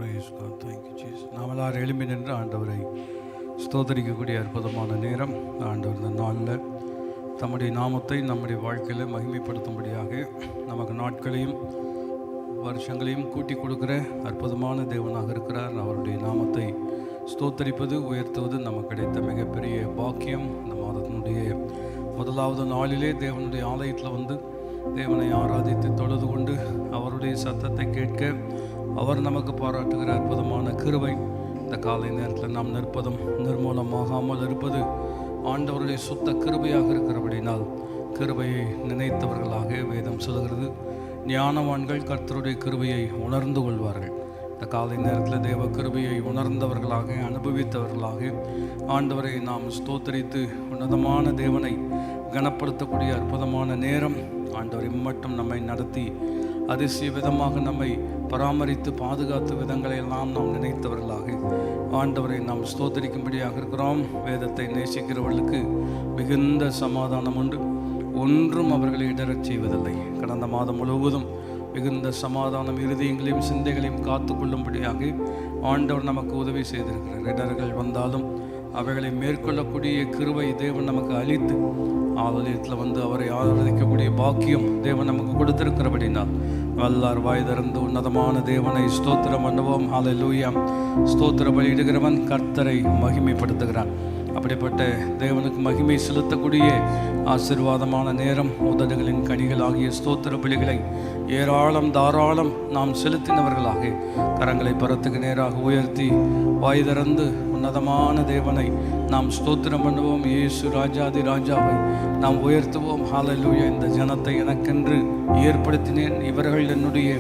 நாம் எல்லாரும் எழும்பி நின்று ஆண்டவரை ஸ்தோத்தரிக்கக்கூடிய அற்புதமான நேரம். ஆண்டவர் இந்த நாளில் தம்முடைய நாமத்தை நம்முடைய வாழ்க்கையில் மகிமைப்படுத்தும்படியாக நமக்கு நாட்களையும் வருஷங்களையும் கூட்டி கொடுக்குற அற்புதமான தேவனாக இருக்கிறார். அவருடைய நாமத்தை ஸ்தோத்தரிப்பது, உயர்த்துவது நமக்கு கிடைத்த மிகப்பெரிய பாக்கியம். இந்த மாதத்தினுடைய முதலாவது நாளிலே தேவனுடைய ஆலயத்தில் வந்து தேவனை ஆராதித்து தொழுது கொண்டு அவருடைய சத்தத்தை கேட்க அவர் நமக்கு பாராட்டுகிற அற்புதமான கிருபை. இந்த காலை நேரத்தில் நாம் நிற்பதும் நிர்மூலமாகாமல் இருப்பது ஆண்டவருடைய சுத்த கிருபையாக இருக்கிறபடினால் கிருபையை நினைத்தவர்களாக வேதம் சொல்கிறது. ஞானவான்கள் கர்த்தருடைய கிருபையை உணர்ந்து கொள்வார்கள். இந்த காலை நேரத்தில் தேவ கிருபையை உணர்ந்தவர்களாக அனுபவித்தவர்களாக ஆண்டவரை நாம் ஸ்தோத்தரித்து உன்னதமான தேவனை கனப்படுத்தக்கூடிய அற்புதமான நேரம். ஆண்டவரை மட்டும் நம்மை நடத்தி அதிசய விதமாக நம்மை பராமரித்து பாதுகாத்த விதங்களை எல்லாம் நாம் நினைத்தவர்களாக ஆண்டவரை நாம் ஸ்தோத்தரிக்கும்படியாக இருக்கிறோம். வேதத்தை நேசிக்கிறவர்களுக்கு மிகுந்த சமாதானம் உண்டு, ஒன்றும் அவர்களை இடரச் செய்வதில்லை. கடந்த மாதம் முழுவதும் மிகுந்த சமாதானம் இருதயங்களையும் சிந்தைகளையும் காத்து கொள்ளும்படியாக ஆண்டவர் நமக்கு உதவி செய்திருக்கிறார். இடர்கள் வந்தாலும் அவைகளை மேற்கொள்ளக்கூடிய கிருபை தேவன் நமக்கு அளித்து ஆலயத்தில் வந்து அவரை ஆராதிக்கக்கூடிய பாக்கியம் தேவன் நமக்கு கொடுத்திருக்கிறபடினால் வல்லார் வாய் திறந்து உன்னதமான தேவனை ஸ்தோத்திரம் பண்ணுவோம். ஹல்லேலூயா. ஸ்தோத்திர பலியிடுகிறவன் கர்த்தரை மகிமைப்படுத்துகிறான். அப்படிப்பட்ட தேவனுக்கு மகிமை செலுத்தக்கூடிய ஆசீர்வாதமான நேரம். உதடுகளின் கனிகள் ஆகிய ஸ்தோத்திர பலிகளை ஏராளம் தாராளம் நாம் செலுத்தினவர்களாக கரங்களை பரத்துக்கு நேராக உயர்த்தி வாய் திறந்து உன்னதமான தேவனை நாம் ஸ்தோத்திரம் பண்ணுவோம். இயேசு ராஜாதி ராஜாவை நாம் உயர்த்துவோம். ஹல்லேலூயா. இந்த ஜனத்தை எனக்கென்று ஏற்படுத்தினேன், இவர்கள் என்னுடைய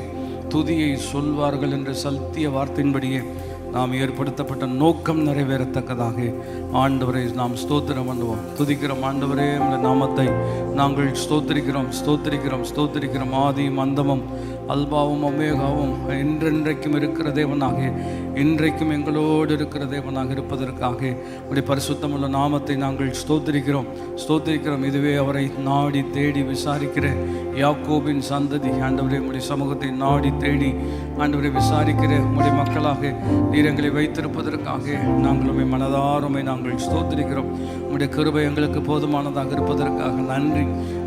துதியை சொல்வார்கள் என்ற சத்திய வார்த்தையின்படியே நாம் ஏற்படுத்தப்பட்ட நோக்கம் நிறைவேறத்தக்கதாக ஆண்டவரை நாம் ஸ்தோத்திரம் பண்ணுவோம். துதிக்கிறோம். ஆண்டவரே, உள்ள நாமத்தை நாங்கள் ஸ்தோத்திரிக்கிறோம் ஸ்தோத்திரிக்கிறோம் ஸ்தோத்திரிக்கிறோம். ஆதியும் அந்தமும் அல்பாவும் ஒமேகாவும் என்றென்றைக்கும் இருக்கிற தேவனாக, இன்றைக்கும் எங்களோடு இருக்கிற தேவனாக இருப்பதற்காக உடைய பரிசுத்தமுள்ள நாமத்தை நாங்கள் ஸ்தோத்திரிக்கிறோம் ஸ்தோத்திரிக்கிறோம். இதுவே அவரை நாடி தேடி விசாரிக்கிற யாக்கோபின் சந்ததி. ஆண்டவரே, உடைய சமூகத்தை நாடி தேடி ஆண்டவரை விசாரிக்கிற உடைய மக்களாக எங்களை வைத்திருப்பதற்காக நாங்களுமே மனதாருமை நாங்கள் ஸ்தோத்திரிக்கிறோம். உடைய கிருபை எங்களுக்கு போதுமானதாக இருப்பதற்காக நன்றி.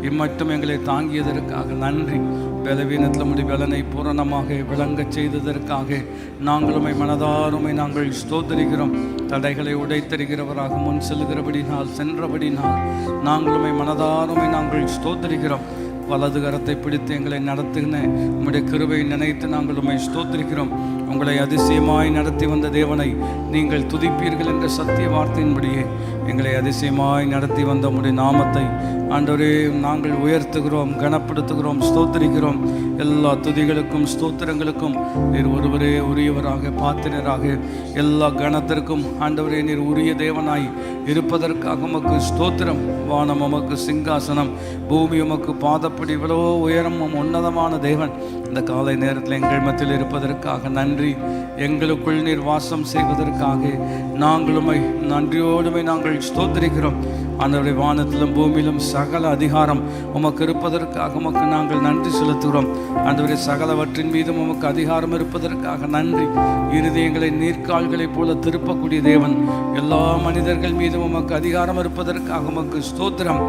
இம்மட்டும் எங்களை தாங்கியதற்காக நன்றி. பலவீனத்தில் உடைய பலனை பூரணமாக விளங்கச் செய்ததற்காக நாங்களுமே மனதாருமை நாங்கள் ஸ்தோத்திரிக்கிறோம். தடைகளை உடைத்தருகிறவராக முன் செல்கிறபடினால் சென்றபடினால் நாங்களுமே மனதாருமை நாங்கள் ஸ்தோத்திரிக்கிறோம். வலது கரத்தை பிடித்து எங்களை நடத்துகின உம்முடைய கிருபை நினைத்து நாங்கள் உம்மை ஸ்தோத்திரிக்கிறோம். உங்களை அதிசயமாய் நடத்தி வந்த தேவனை நீங்கள் துதிப்பீர்கள் என்ற சத்திய வார்த்தையின்படியே எங்களை அதிசயமாய் நடத்தி வந்த உம்முடைய நாமத்தை ஆண்டவரே நாங்கள் உயர்த்துகிறோம், கனப்படுத்துகிறோம், ஸ்தோத்திரிக்கிறோம். எல்லா துதிகளுக்கும் ஸ்தோத்திரங்களுக்கும் நீர் ஒருவரே உரியவராக பாத்திரராக எல்லா கனத்திற்கும் ஆண்டவரே நீர் உரிய தேவனாய் இருப்பதற்காக உமக்கு ஸ்தோத்திரம். வானம் உமக்கு சிங்காசனம், பூமி உமக்கு பாதப்படி. இவ்வளவோ உயரமும் உன்னதமான தேவன் இந்த காலை நேரத்தில் எங்கள் மத்தியில் இருப்பதற்காக நன்றி. எங்களுக்குள் நீர் வாசம் செய்வதற்காக நாங்களுமை நன்றியோடுமை நாங்கள் ஸ்தோத்திரிக்கிறோம். ஆண்டவருடைய வானத்திலும் பூமியிலும் சகல அதிகாரம் உமக்கு இருப்பதற்காக உமக்கு நாங்கள் நன்றி செலுத்துகிறோம். ஆண்டவருடைய சகலவற்றின் மீதும் உமக்கு அதிகாரம் இருப்பதற்காக நன்றி. இருதயங்களை நீர்க்கால்களைப் போல திருப்பக்கூடிய தேவன், எல்லா மனிதர்கள் மீதும் உமக்கு அதிகாரம் இருப்பதற்காக உமக்கு ஸ்தோத்திரம்.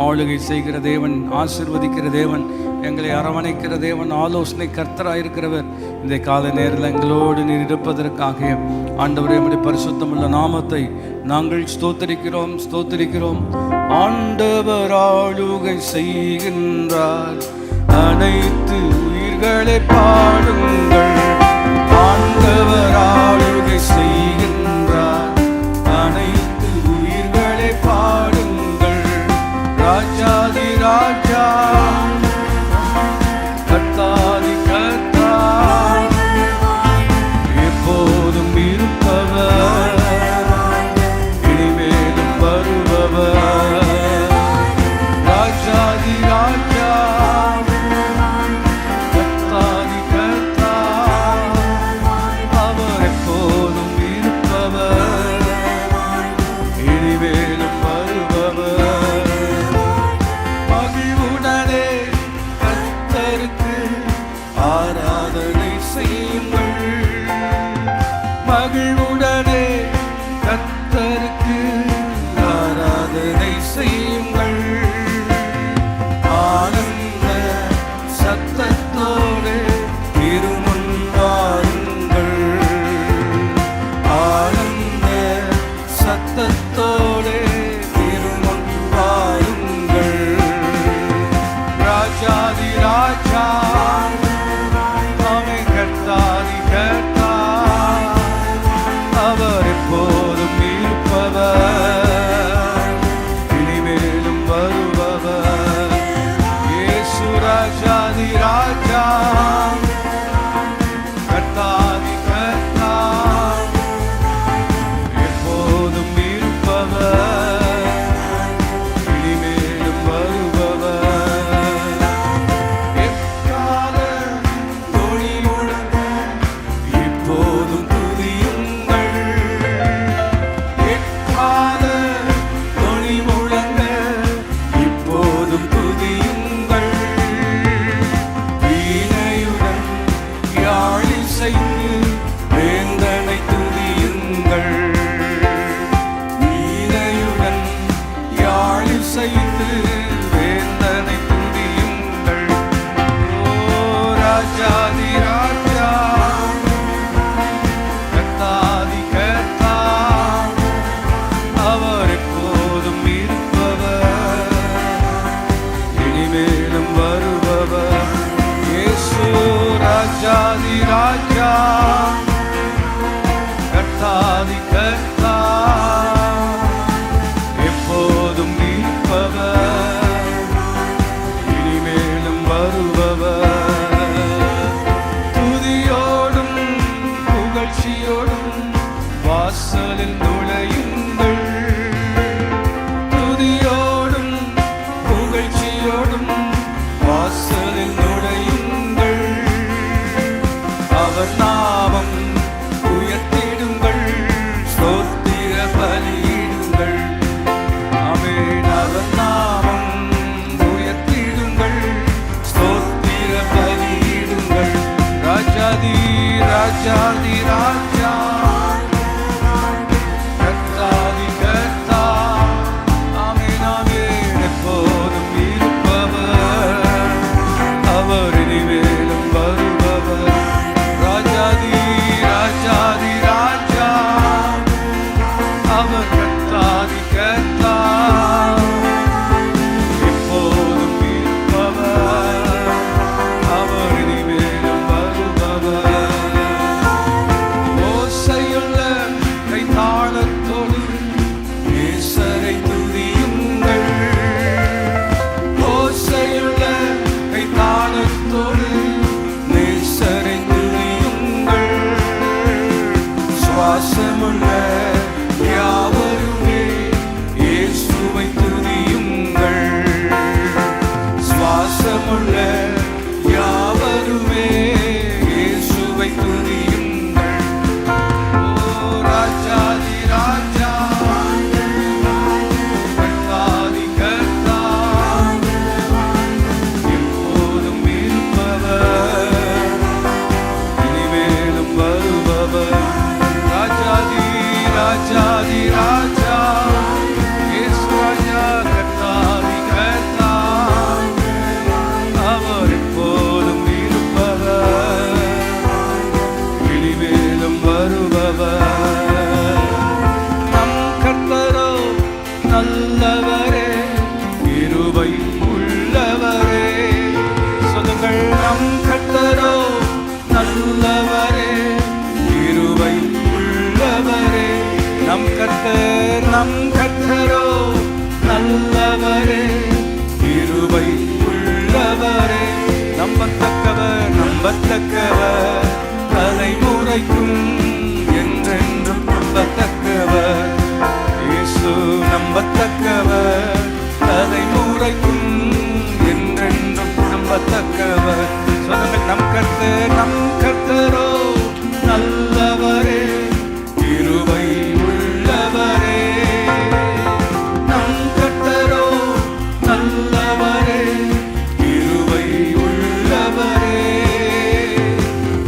ஆளுகை செய்கிற தேவன், ஆசீர்வதிக்கிற தேவன், எங்களை அரவணைக்கிற தேவன், ஆலோசனை கர்த்தராயிருக்கிறவர் இந்த காலை நேரில் எங்களோடு நீர் இருப்பதற்காக ஆண்டவரே உம்முடைய பரிசுத்தமுள்ள நாமத்தை நாங்கள் ஸ்தோத்திரிக்கிறோம் ஸ்தோத்திரிக்கிறோம். ஆண்டவர் ஆளுகை செய்கின்றார், அனைத்து உயிர்களை பாடுங்கள். ஆண்டவர் ஆளுகை செய்கின்றார், அனைத்து உயிர்களை பாடுங்கள். ராஜாதி ராஜா, கர்த்தாதி கர்த்தா, எப்போதும் இருப்பவர், இனிமேலும் வருபவர். ராஜாதி ராஜா, கர்த்தாதி கர்த்தா, அவர் எப்போதும் இருப்பவர், இனிமேலும் வருபவர். மகிழ்வுடனே கர்த்தருக்கு ஆராதனை செய்யுங்கள். சத்தத்தோடு திருமுன் வாருங்கள், ஆனந்த சத்தத்தோடு திருமுன் வாருங்கள். ராஜாதி ராஜா ஆமே, கர்த்தாதி கர்த்தா, அவர் எப்போதும் இருப்பவர், இனிமேலும் வருபவர். இயேசு ராஜாதி ராஜா, கர்த்தாதி கர்த்தா, எப்போதும் இருப்பவர், இனிமேலும் வருபவர். எக்கால தொனி முழங்க இப்போதும் துதியுங்கள், எக்கால தொனி முழங்க இப்போதும் துதியுங்கள். வீணையுடன் யாழிசைத்து வேந்தனை துதியுங்கள், வீணையுடன் யாழிசைத்து வேந்தனை துதியுங்கள். ஓ ராஜாதி ராஜா, கர்த்தாதி கர்த்தா, அவர் எப்போதும் இருப்பவர், இனிமேலும் வருபவர். இயேசு ராஜாதி ராஜா, கர்த்தாதி கர்த்தா, எப்போதும் இருப்பவர், இனிமேலும் வருபவர். துதியோடும் புகழ்ச்சியோடும் வாசலில் நுழையுங்கள், துதியோடும் புகழ்ச்சியோடும் வாசலில் நுழையுங்கள். அவர் நாமம் உயர்த்திடுங்கள், ஸ்தோத்திர பலியிடுங்கள். ஆமென். அவர் நாமம் உயர்த்திடுங்கள், ஸ்தோத்திர பலியிடுங்கள். ராஜாதி ராஜாதி ராஜா, கர்த்தாதி கர்த்தா, ஆமென் ஆமென், எப்போதும் இருப்பவர், அவர் இனிமேலும் வருபவர். ராஜாதி ராஜாதி ராஜா, அவர் கர்த்தாதி கர்த்தா, எப்போதும் இருப்பவர், அவர் இனிமேலும் வருபவர். ஓசையுள்ள கைத்தாளத்தோடு நேசரை துதியுங்கள், ஓசையுள்ள கைத்தாளத்தோடு நேசரை துதியுங்கள். சுவாசமுள்ள யாவருமே இயேசுவை துதியுங்கள், சுவாசமுள்ள யாவருமே இயேசுவை துதியுங்கள். ஓ ராஜாதி ராஜா, கர்த்தாதி கர்த்தா, எப்போதும் இருப்பவர், இனிமேலும் வருபவர். ராஜாதி ராஜாதி ராஜா, இயேசு ராஜா, கர்த்தாதி கர்த்தா, அவர் எப்போதும் இருப்பவர், இனிமேலும் வருபவர். நம் கர்த்தரோ நல்லவரே, கிருபை உள்ளவரே. சொல்லுங்கள், நம் கர்த்தரோ நல்லவரே, கிருபை உள்ளவரே. நம் கர்த்தரோ நல்லவரே, கிருபை உள்ளவரே. நம்பத்தக்கவர் நம்பத்தக்கவர், தலைமுறைக்கும் என்றென்றும் நம்பத்தக்கவர். இயேசு நம்பத்தக்கவர், தலைமுறைக்கும் என்றென்றும் நம்பத்தக்கவர். சொல்லுங்கள், நம் கர்த்தரோ நல்லவரே, கிருபை உள்ளவரே. நம் கர்த்தரோ நல்லவரே, கிருபை உள்ளவரே.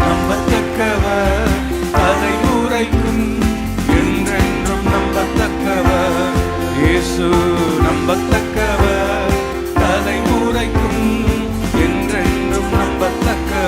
நம்பத்தக்கவர், தலைமுறைக்கும் என்றென்றும் நம்பத்தக்கவர். இயேசு நம்பத்தக்கவர், தலைமுறைக்கும் என்றென்றும் நம்பத்தக்கவர்.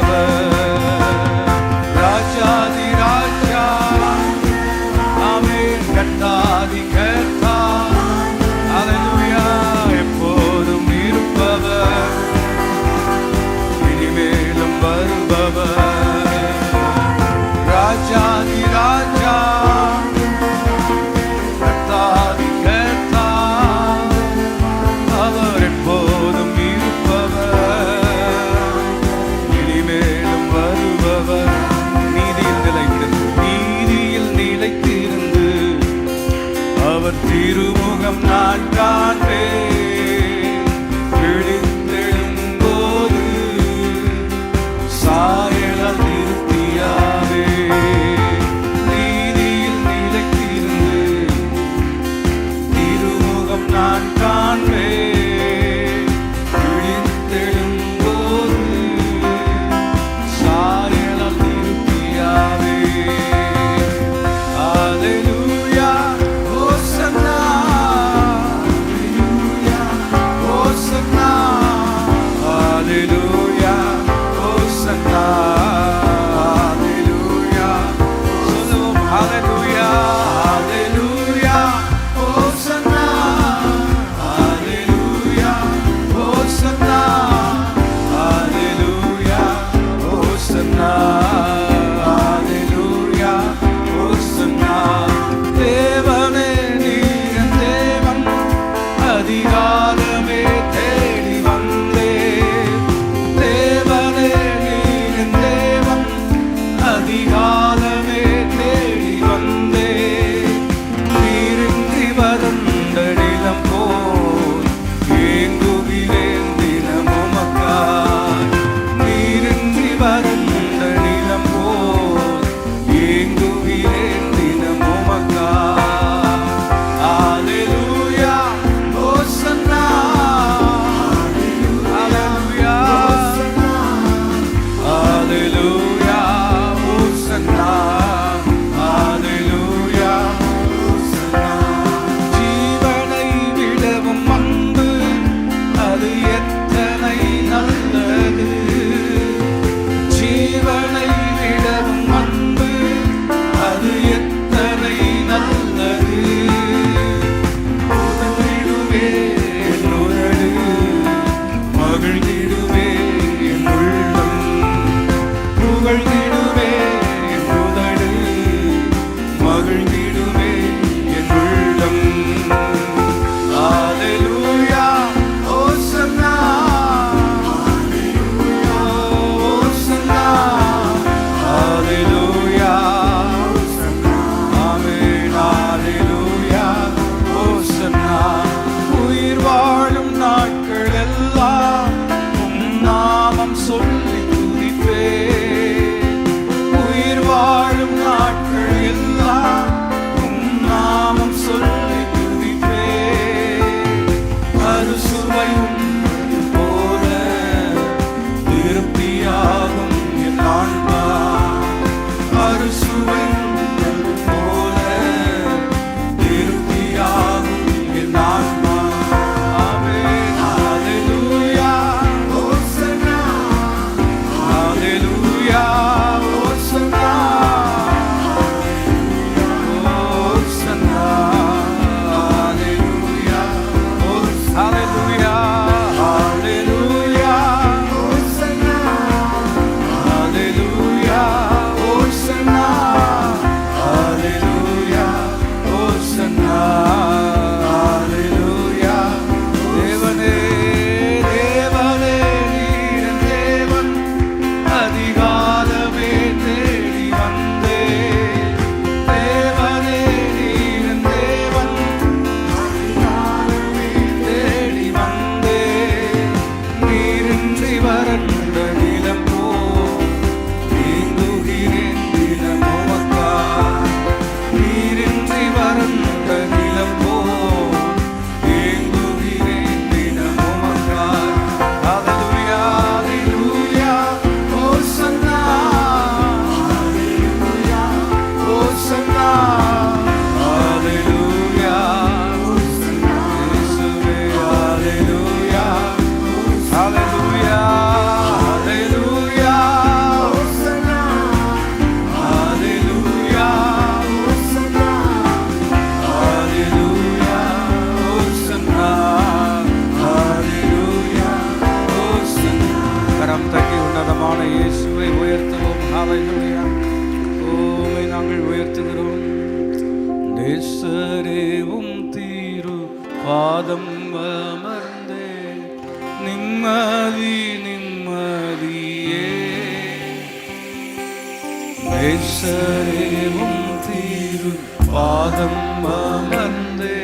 ஹல்லேலூயா. உம்மை நாங்கள் உயர்த்துகிறோம். நேசரேவும் தீரு பாதம் அமர்ந்தே நிம்மதி நிம்மதியே. நேசரேவும் தீரு பாதம் அமர்ந்தே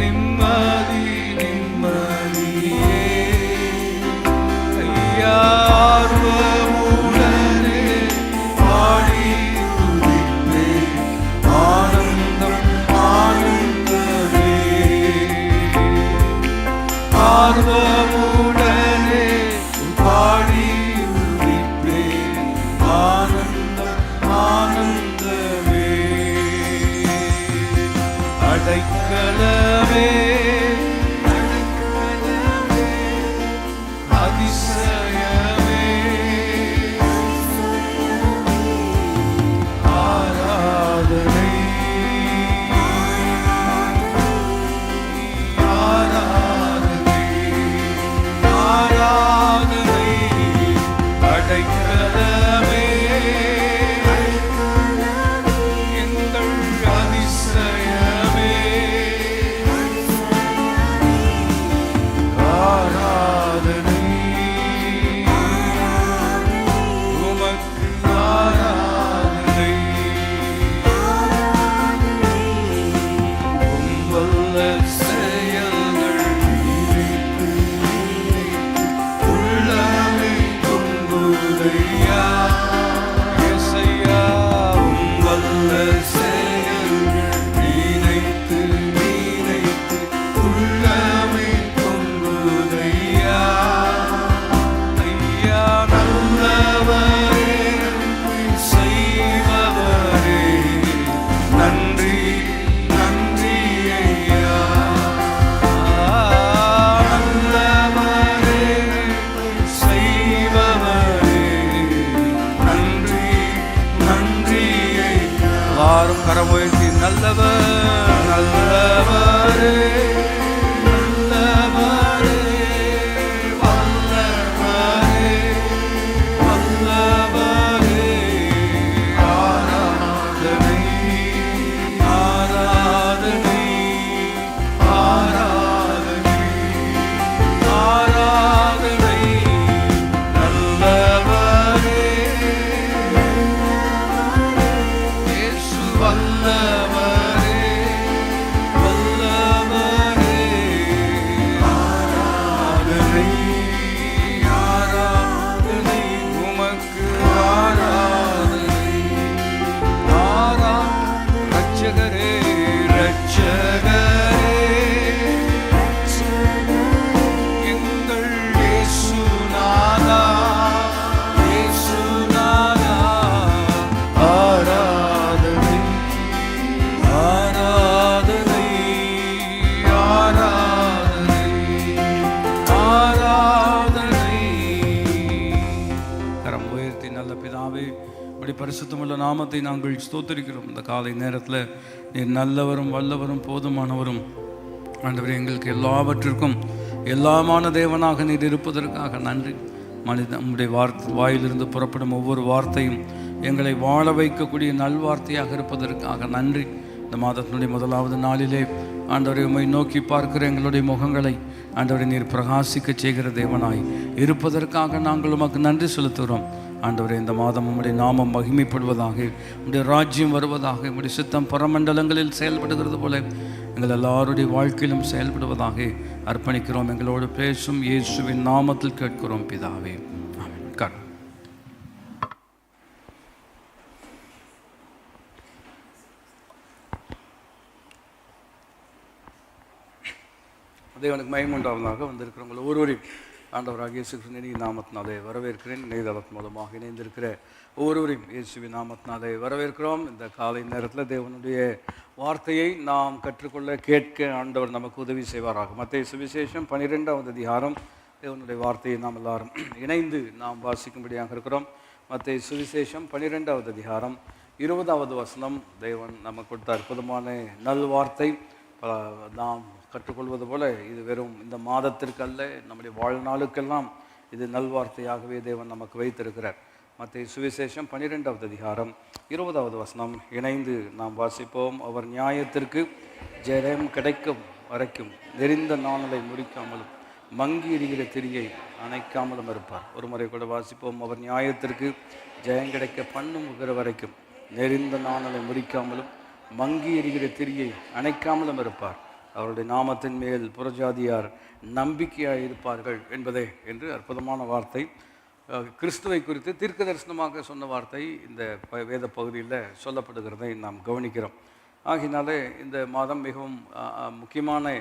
நிம்மதி நிம்மதியே. ஐயா ஆர்வமுடனே பாடி துதிப்பே ஆனந்தம் ஆனந்தமே. ஆர்வமுடனே பாடி துதிப்பே ஆனந்தம் ஆனந்தமே. அடைக்கலமே அதிசயமே. ஆராதனை ஆராதனை ஆராதனை. அடைக்கலமே எங்கள் அதிசயமே. ஆராதனை உமக்கு ஆராதனை. உம்வல்ல செயல்கள் நினைத்து உள்ளமே பொங்குதையா. இயேசையா உம்வல்ல செயல்கள் நினைத்து நினைத்து உள்ளமே பொங்குதையா. ஐயா நல்லவரே செய்பவரே நன்றி நன்றி ஐயா. நல்லவரே செய்பவரே நன்றி நன்றி ஐயா. எல்லாரும் கரம் உயர்த்தி நல்லவர் நல்லவரே நல்லவரே வல்லவரே வல்லவரே. ஆராதனை ஆராதனை ஆராதனை ஆராதனை. நல்லவரே இயேசு வல்லவரே வல்லவரே. ஆராதனை ஆராதனை உமக்கு ஆராதனை. ரட்சகரே ரட்சகரே எங்கள் இயேசுநாதா இயேசுநாதா. ஆராதனை ஆராதனை ஆராதனை ஆராதனை. கரம் உயர்த்தி நல்ல பிதாவே இப்படி பரிசுத்தமுள்ள நாமத்தை நாங்கள் ஸ்தோத்திரிக்கிறோம். இந்த காலை நேரத்தில் நீர் நல்லவரும் வல்லவரும் போதுமானவரும் ஆண்டவரே. எங்களுக்கு எல்லாவற்றிற்கும் எல்லாமான தேவனாக நீர் இருப்பதற்காக நன்றி. நம்முடைய வாயிலிருந்து புறப்படும் ஒவ்வொரு வார்த்தையும் எங்களை வாழ வைக்கக்கூடிய நல்வார்த்தையாக இருப்பதற்காக நன்றி. இந்த மாதத்தினுடைய முதலாவது நாளிலே ஆண்டவரை உம்மை நோக்கி பார்க்கிற எங்களுடைய முகங்களை ஆண்டவரை நீர் பிரகாசிக்க செய்கிற தேவனாய் இருப்பதற்காக நாங்கள் உமக்கு நன்றி செலுத்துகிறோம். ஆண்டவரே இந்த மாதம் உம்முடைய நாமம் மகிமைப்படுவதாக, உம்முடைய ராஜ்யம் வருவதாக, உம்முடைய சித்தம் பரமண்டலங்களில் செயல்படுகிறது போல எங்கள் எல்லாருடைய வாழ்க்கையிலும் செயல்படுவதாக அர்ப்பணிக்கிறோம். எங்களோடு பேசும் இயேசுவின் நாமத்தில் கேட்கிறோம் பிதாவே. ஆமென். தேவனுக்கு மகிமை உண்டாவதாக வந்திருக்கிறவங்க ஒவ்வொருவரையும் ஆண்டவராக இயேசு கிறிஸ்துவின் நாமத்தினாலே வரவேற்கிறேன். இணையதளத்தின் மூலமாக இணைந்திருக்கிற ஒவ்வொருவரையும் இயேசுவின் நாமத்தினாலே வரவேற்கிறோம். இந்த காலை நேரத்தில் தேவனுடைய வார்த்தையை நாம் கற்றுக்கொள்ள கேட்க ஆண்டவர் நமக்கு உதவி செய்வாராக. மத்தேயு சுவிசேஷம் 12வது அதிகாரம் தேவனுடைய வார்த்தையை நாம் எல்லாரும் இணைந்து நாம் வாசிக்கும்படியாக இருக்கிறோம். மத்தேயு சுவிசேஷம் 12வது அதிகாரம் 20வது வசனம். தேவன் நமக்கு கொடுத்த அற்புதமான நல்வார்த்தை. நாம் கற்றுக்கொள்வது போல இது வெறும் இந்த மாதத்திற்கு அல்ல, நம்முடைய வாழ்நாளுக்கெல்லாம் இது நல்வார்த்தையாகவே தேவன் நமக்கு வைத்திருக்கிறார். மத்தேயு சுவிசேஷம் 12வது அதிகாரம் 20வது வசனம் இணைந்து நாம் வாசிப்போம். அவர் நியாயத்திற்கு ஜெயம் கிடைக்கும் வரைக்கும் நெறிந்த நாணலை முடிக்காமலும் மங்கி எரிகிற திரியை அணைக்காமலும் இருப்பார். ஒரு முறை கூட வாசிப்போம். அவர் நியாயத்திற்கு ஜெயம் கிடைக்க பண்ணுகிற வரைக்கும் நெறிந்த நாணலை முறிக்காமலும் மங்கி எரிகிற திரியை அணைக்காமலும் இருப்பார். அவருடைய நாமத்தின் மேல் புறஜாதியார் நம்பிக்கையாக இருப்பார்கள் என்பதே என்று அற்புதமான வார்த்தை. கிறிஸ்துவை குறித்து தீர்க்க தரிசனமாக சொன்ன வார்த்தை இந்த வேத பகுதியில் சொல்லப்படுகிறதை நாம் கவனிக்கிறோம். ஆகினாலே இந்த மாதம் மிகவும் முக்கியமான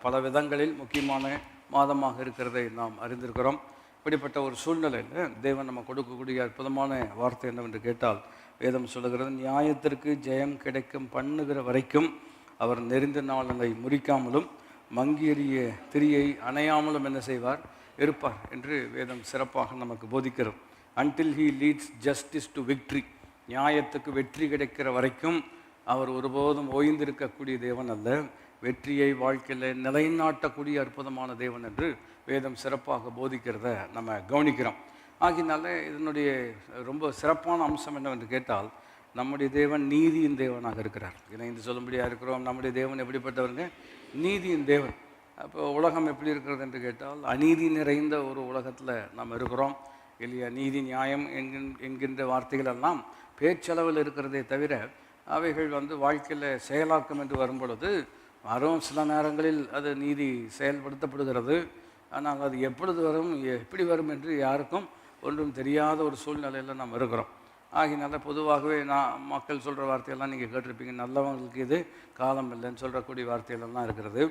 பல விதங்களில் முக்கியமான மாதமாக இருக்கிறதை நாம் அறிந்திருக்கிறோம். இப்படிப்பட்ட ஒரு சூழ்நிலையில் தேவன் நம்ம கொடுக்கக்கூடிய அற்புதமான வார்த்தை என்னவென்று கேட்டால், வேதம் சொல்லுகிறது, நியாயத்திற்கு ஜெயம் கிடைக்கும் பண்ணுகிற வரைக்கும் அவர் நெறிந்த நாளை முறிக்காமலும் மங்கி எறிய திரியை அணையாமலும் என்ன செய்வார், இருப்பார் என்று வேதம் சிறப்பாக நமக்கு போதிக்கிறது. until he leads justice to victory, நியாயத்துக்கு வெற்றி கிடைக்கிற வரைக்கும் அவர் ஒருபோதும் ஓய்ந்திருக்கக்கூடிய தேவன் அல்ல, வெற்றியை வாழ்க்கையில் நிலைநாட்டக்கூடிய அற்புதமான தேவன் என்று வேதம் சிறப்பாக போதிக்கிறத நம்ம கவனிக்கிறோம். ஆகினால இதனுடைய ரொம்ப சிறப்பான அம்சம் என்னவென்று கேட்டால், நம்முடைய தேவன் நீதியின் தேவனாக இருக்கிறார். இணைந்து சொல்லும்படியாக இருக்கிறோம். நம்முடைய தேவன் எப்படிப்பட்டவருங்க? நீதியின் தேவன். அப்போ உலகம் எப்படி இருக்கிறது என்று கேட்டால், அநீதி நிறைந்த ஒரு உலகத்தில் நாம் இருக்கிறோம் இல்லையா? நீதி நியாயம் என்கின்ற வார்த்தைகள் எல்லாம் பேச்சளவில் இருக்கிறதே தவிர அவைகள் வாழ்க்கையில் செயலாக்கம் என்று வரும் பொழுது சில நேரங்களில் அது நீதி செயல்படுத்தப்படுகிறது. ஆனால் அது எப்பொழுது வரும், எப்படி வரும் என்று யாருக்கும் ஒன்றும் தெரியாத ஒரு சூழ்நிலையில் நாம் இருக்கிறோம். ஆகினால பொதுவாகவே மக்கள் சொல்கிற வார்த்தையெல்லாம் நீங்கள் கேட்டிருப்பீங்க, நல்லவங்களுக்கு இது காலம் இல்லைன்னு சொல்கிறக்கூடிய வார்த்தைகளெல்லாம் இருக்கிறது.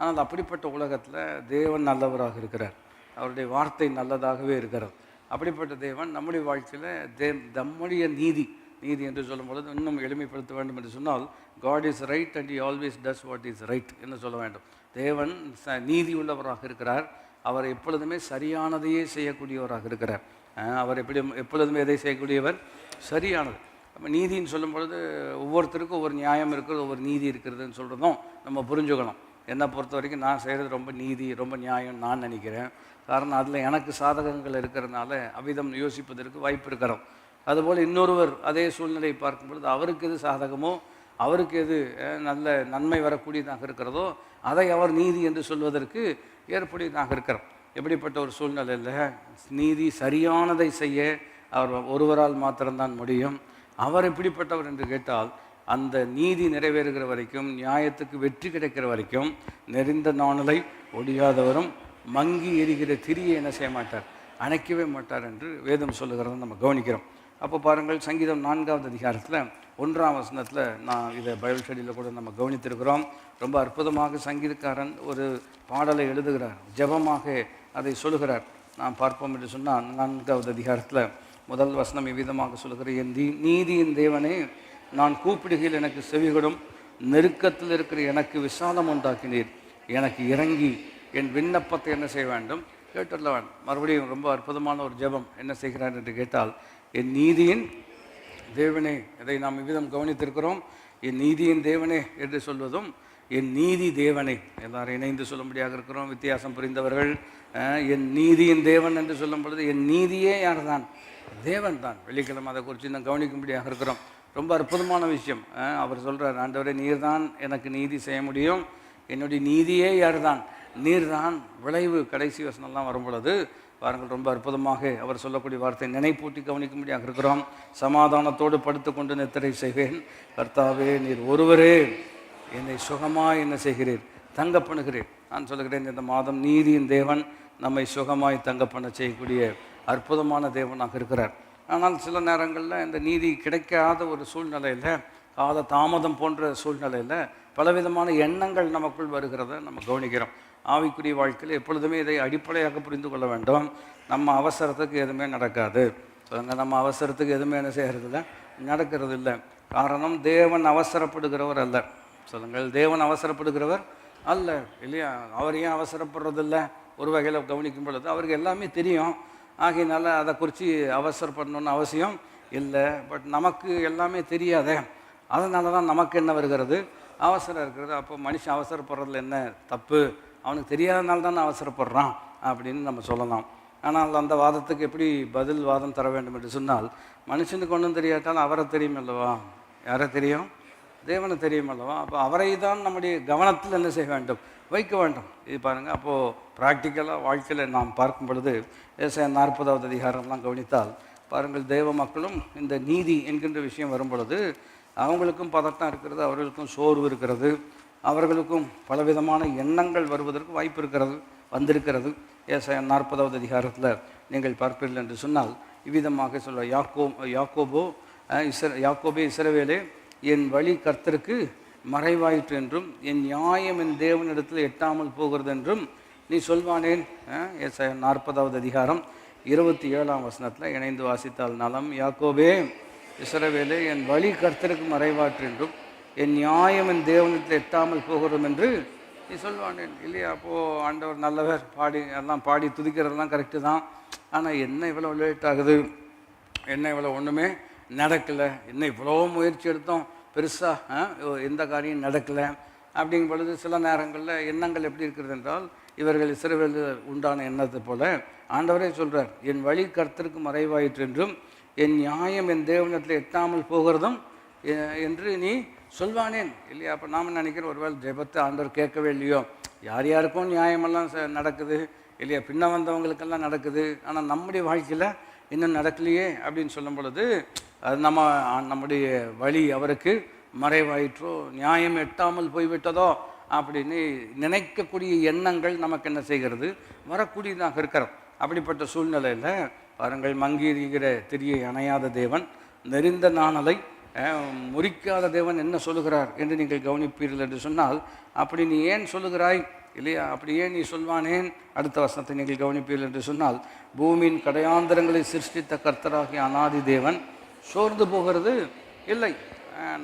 ஆனால் அப்படிப்பட்ட உலகத்தில் தேவன் நல்லவராக இருக்கிறார். அவருடைய வார்த்தை நல்லதாகவே இருக்கிறது. அப்படிப்பட்ட தேவன் நம்முடைய வாழ்க்கையில் நம்முடைய நீதி என்று சொல்லும் பொழுது இன்னும் எளிமைப்படுத்த வேண்டும் என்று சொன்னால், God is right and he always does what is right என்று சொல்ல வேண்டும். தேவன் நீதி உள்ளவராக இருக்கிறார். அவர் எப்பொழுதுமே சரியானதையே செய்யக்கூடியவராக இருக்கிறார். அவர் எப்பொழுதுமே எதை செய்யக்கூடியவர்? சரியானது. நம்ம நீதின்னு சொல்லும் பொழுது ஒவ்வொருத்தருக்கும் ஒவ்வொரு நியாயம் இருக்கிறது, ஒவ்வொரு நீதி இருக்கிறதுன்னு சொல்கிறதும் நம்ம புரிஞ்சுக்கணும். என்னை பொறுத்த வரைக்கும் நான் செய்கிறது ரொம்ப நீதி, ரொம்ப நியாயம் நான் நினைக்கிறேன். காரணம் அதில் எனக்கு சாதகங்கள் இருக்கிறதுனால அவ்விதம் யோசிப்பதற்கு வாய்ப்பு இருக்கிறோம். அதுபோல் இன்னொருவர் அதே சூழ்நிலையை பார்க்கும் பொழுது அவருக்கு எது சாதகமோ, அவருக்கு எது நல்ல நன்மை வரக்கூடியதாக இருக்கிறதோ அதை அவர் நீதி என்று சொல்வதற்கு ஏற்புடையதாக இருக்கிறோம். எப்படிப்பட்ட ஒரு சூழ்நிலையில் நீதி சரியானதை செய்ய அவர் ஒருவரால் மாத்திரம்தான் முடியும். அவர் எப்படிப்பட்டவர் என்று கேட்டால், அந்த நீதி நிறைவேறுகிற வரைக்கும், நியாயத்துக்கு வெற்றி கிடைக்கிற வரைக்கும் நெறிந்த நாணலை ஒடியாதவரும் மங்கி எரிகிற திரியை என்ன செய்ய மாட்டார், அணைக்கவே மாட்டார் என்று வேதம் சொல்லுகிறத நம்ம கவனிக்கிறோம். அப்போ பாருங்கள், சங்கீதம் 4வது அதிகாரத்தில் 1ஆம் வசனத்தில் நான் இதை பைபிள் ஸ்டடியில் கூட நம்ம கவனித்திருக்கிறோம். ரொம்ப அற்புதமாக சங்கீதக்காரன் ஒரு பாடலை எழுதுகிறார், ஜெபமாக அதை சொல்லுகிறார். நான் பார்ப்போம் என்று சொன்னால் 4வது அதிகாரத்தில் 1 வசனம் இவ்விதமாக சொல்லுகிற, என் நீதியின் தேவனே, நான் கூப்பிடுகையில் எனக்கு செவிகொடும், நெருக்கத்தில் இருக்கிற எனக்கு விசாலம் உண்டாக்கினீர். எனக்கு இறங்கி என் விண்ணப்பத்தை என்ன செய்ய வேண்டும், கேட்டுள்ள வேண்டும். மறுபடியும் ரொம்ப அற்புதமான ஒரு ஜெபம் என்ன செய்கிறார் என்று கேட்டால், என் நீதியின் தேவனே, இதை நாம் இவ்விதம் கவனித்திருக்கிறோம். என் நீதியின் தேவனே என்று சொல்வதும் என் நீதி தேவனை, எல்லாரும் இணைந்து சொல்லும்படியாக இருக்கிறோம். வித்தியாசம் புரிந்தவர்கள் என் நீதியின் தேவன் என்று சொல்லும் பொழுது என் நீதியே யார் தான்? தேவன் தான். வெள்ளிக்கிழமை அதை குறித்து நான் கவனிக்கும்படியாக இருக்கிறோம். ரொம்ப அற்புதமான விஷயம். அவர் சொல்கிறார், ஆண்டவரே, நீர் தான் எனக்கு நீதி செய்ய முடியும், என்னுடைய நீதியே யார் தான்? நீர் தான். விளைவு கடைசி வசனம்லாம் வரும் பொழுது பாருங்கள், ரொம்ப அற்புதமாக அவர் சொல்லக்கூடிய வார்த்தை நினைப்பூட்டி கவனிக்கும்படியாக இருக்கிறோம். சமாதானத்தோடு படுத்து கொண்டு நித்திரை செய்வேன், கர்த்தாவே நீர் ஒருவரே என்னை சுகமாய் என்ன செய்கிறீர், தங்க பண்ணுகிறீர். நான் சொல்லுகிறேன், இந்த மாதம் நீதியின் தேவன் நம்மை சுகமாய் தங்க பண்ண செய்யக்கூடிய அற்புதமான தேவனாக இருக்கிறார். ஆனால் சில நேரங்களில் இந்த நீதி கிடைக்காத ஒரு சூழ்நிலையில், கால தாமதம் போன்ற சூழ்நிலையில் பலவிதமான எண்ணங்கள் நமக்குள் வருகிறத நம்ம கவனிக்கிறோம். ஆவிக்குரிய வாழ்க்கையில் எப்பொழுதுமே இதை அடிப்படையாக புரிந்து கொள்ள வேண்டும். நம்ம அவசரத்துக்கு எதுவுமே நடக்காது. நம்ம அவசரத்துக்கு எதுவுமே என்ன செய்கிறதில்ல, நடக்கிறது இல்லை. காரணம், தேவன் அவசரப்படுகிறவர் அல்ல. சொல்லுங்கள், தேவன் அவசரப்படுகிறவர் அல்ல இல்லையா? அவர் ஏன் அவசரப்படுறதில்லை? ஒரு வகையில் கவனிக்கும் பொழுது அவருக்கு எல்லாமே தெரியும். ஆகையினால அதை குறித்து அவசரப்படணுன்னு அவசியம் இல்லை. பட் நமக்கு எல்லாமே தெரியாதே, அதனால தான் நமக்கு என்ன வருகிறது, அவசரம் இருக்கிறது. அப்போ மனுஷன் அவசரப்படுறதுல என்ன தப்பு? அவனுக்கு தெரியாதனால தானே அவசரப்படுறான் அப்படின்னு நம்ம சொல்லலாம். ஆனால் அந்த வாதத்துக்கு எப்படி பதில் வாதம் தர வேண்டும் என்று சொன்னால், மனுஷனுக்கு ஒன்றும் தெரியாட்டாலும் அவரை தெரியும் அல்லவா? யாரை தெரியும்? தேவனை தெரியும் அல்லவா? அப்போ அவரை தான் நம்முடைய கவனத்தில் என்ன செய்ய வேண்டும்? வைக்க வேண்டும். இது பாருங்கள், அப்போது ப்ராக்டிக்கலாக வாழ்க்கையில் நாம் பார்க்கும் பொழுது ஏசாயா 40வது அதிகாரம்லாம் கவனித்தால் பாருங்கள், தேவ மக்களும் இந்த நீதி என்கின்ற விஷயம் வரும் பொழுது அவங்களுக்கும் பதட்டம் இருக்கிறது, அவர்களுக்கும் சோர்வு இருக்கிறது, அவர்களுக்கும் பலவிதமான எண்ணங்கள் வருவதற்கு வாய்ப்பு இருக்கிறது, வந்திருக்கிறது. ஏசாயா 40வது அதிகாரத்தில் நீங்கள் பார்ப்பீர்கள் என்று சொன்னால் இவ்விதமாக சொல்ல, யாக்கோபே இஸ்ரவேலே, என் வழி கர்த்தருக்கு மறைவாயிற்று என்றும் என் நியாயம் என் தேவனிடத்தில் எட்டாமல் போகிறது என்றும் நீ சொல்வானேன். ஏசாயா 40வது அதிகாரம் 27ஆம் வசனத்தில் இணைந்து வாசித்தால் நலம். யாக்கோபே இஸ்ரவேலே, என் வழி கர்த்தருக்கு மறைவாற்று என்றும் என் நியாயம் என் தேவனிடத்தில் எட்டாமல் போகிறோம் என்று நீ சொல்வானேன். இல்லையா? அப்போது ஆண்டவர் நல்லவர், எல்லாம் பாடி துதிக்கிறதெல்லாம் கரெக்டு தான். ஆனால் என்ன இவ்வளோ லேட் ஆகுது, என்ன இவ்வளோ ஒன்றுமே நடக்கலை, என்ன இவ்வளோ முயற்சி எடுத்தோம், பெருசாக எந்த காரியம் நடக்கலை அப்படிங்கும் பொழுது சில நேரங்களில் எண்ணங்கள் எப்படி இருக்கிறது என்றால், இவர்கள் இஸ்ரவேலில் உண்டான எண்ணத்தை போல ஆண்டவரே சொல்கிறார், என் வழி கர்த்தருக்கு மறைவாயிற்று என்றும் என் நியாயம் என் தேவனிடத்தில் எட்டாமல் போகிறதும் என்று நீ சொல்வானேன். இல்லையா? அப்போ நாம் நினைக்கிற ஒருவேளை ஜெபத்தை ஆண்டவர் கேட்கவே இல்லையோ, யார் யாருக்கும் நியாயமெல்லாம் நடக்குது இல்லையா, பின்ன வந்தவங்களுக்கெல்லாம் நடக்குது, ஆனால் நம்முடைய வாழ்க்கையில் இன்னும் நடக்கலையே அப்படின்னு சொல்லும் பொழுது அது நம்முடைய வழி அவருக்கு மறைவாயிற்றோ, நியாயம் எட்டாமல் போய்விட்டதோ அப்படின்னு நினைக்கக்கூடிய எண்ணங்கள் நமக்கு என்ன செய்கிறது, வரக்கூடியதாக இருக்கிறோம். அப்படிப்பட்ட சூழ்நிலையில் பாருங்கள், மங்கியிருக்கிற திரியை அணையாத தேவன், நெறிந்த நாணலை முறிக்காத தேவன் என்ன சொல்லுகிறார் என்று நீங்கள் கவனிப்பீர்கள் என்று சொன்னால், அப்படி நீ ஏன் சொல்லுகிறாய் இல்லையா, அப்படி ஏன் நீ சொல்வானேன். அடுத்த வசனத்தை நீங்கள் கவனிப்பீர்கள் என்று சொன்னால், பூமியின் கடையாந்தரங்களை சிருஷ்டித்த கர்த்தராகிய அநாதி தேவன் சோர்ந்து போகிறது இல்லை.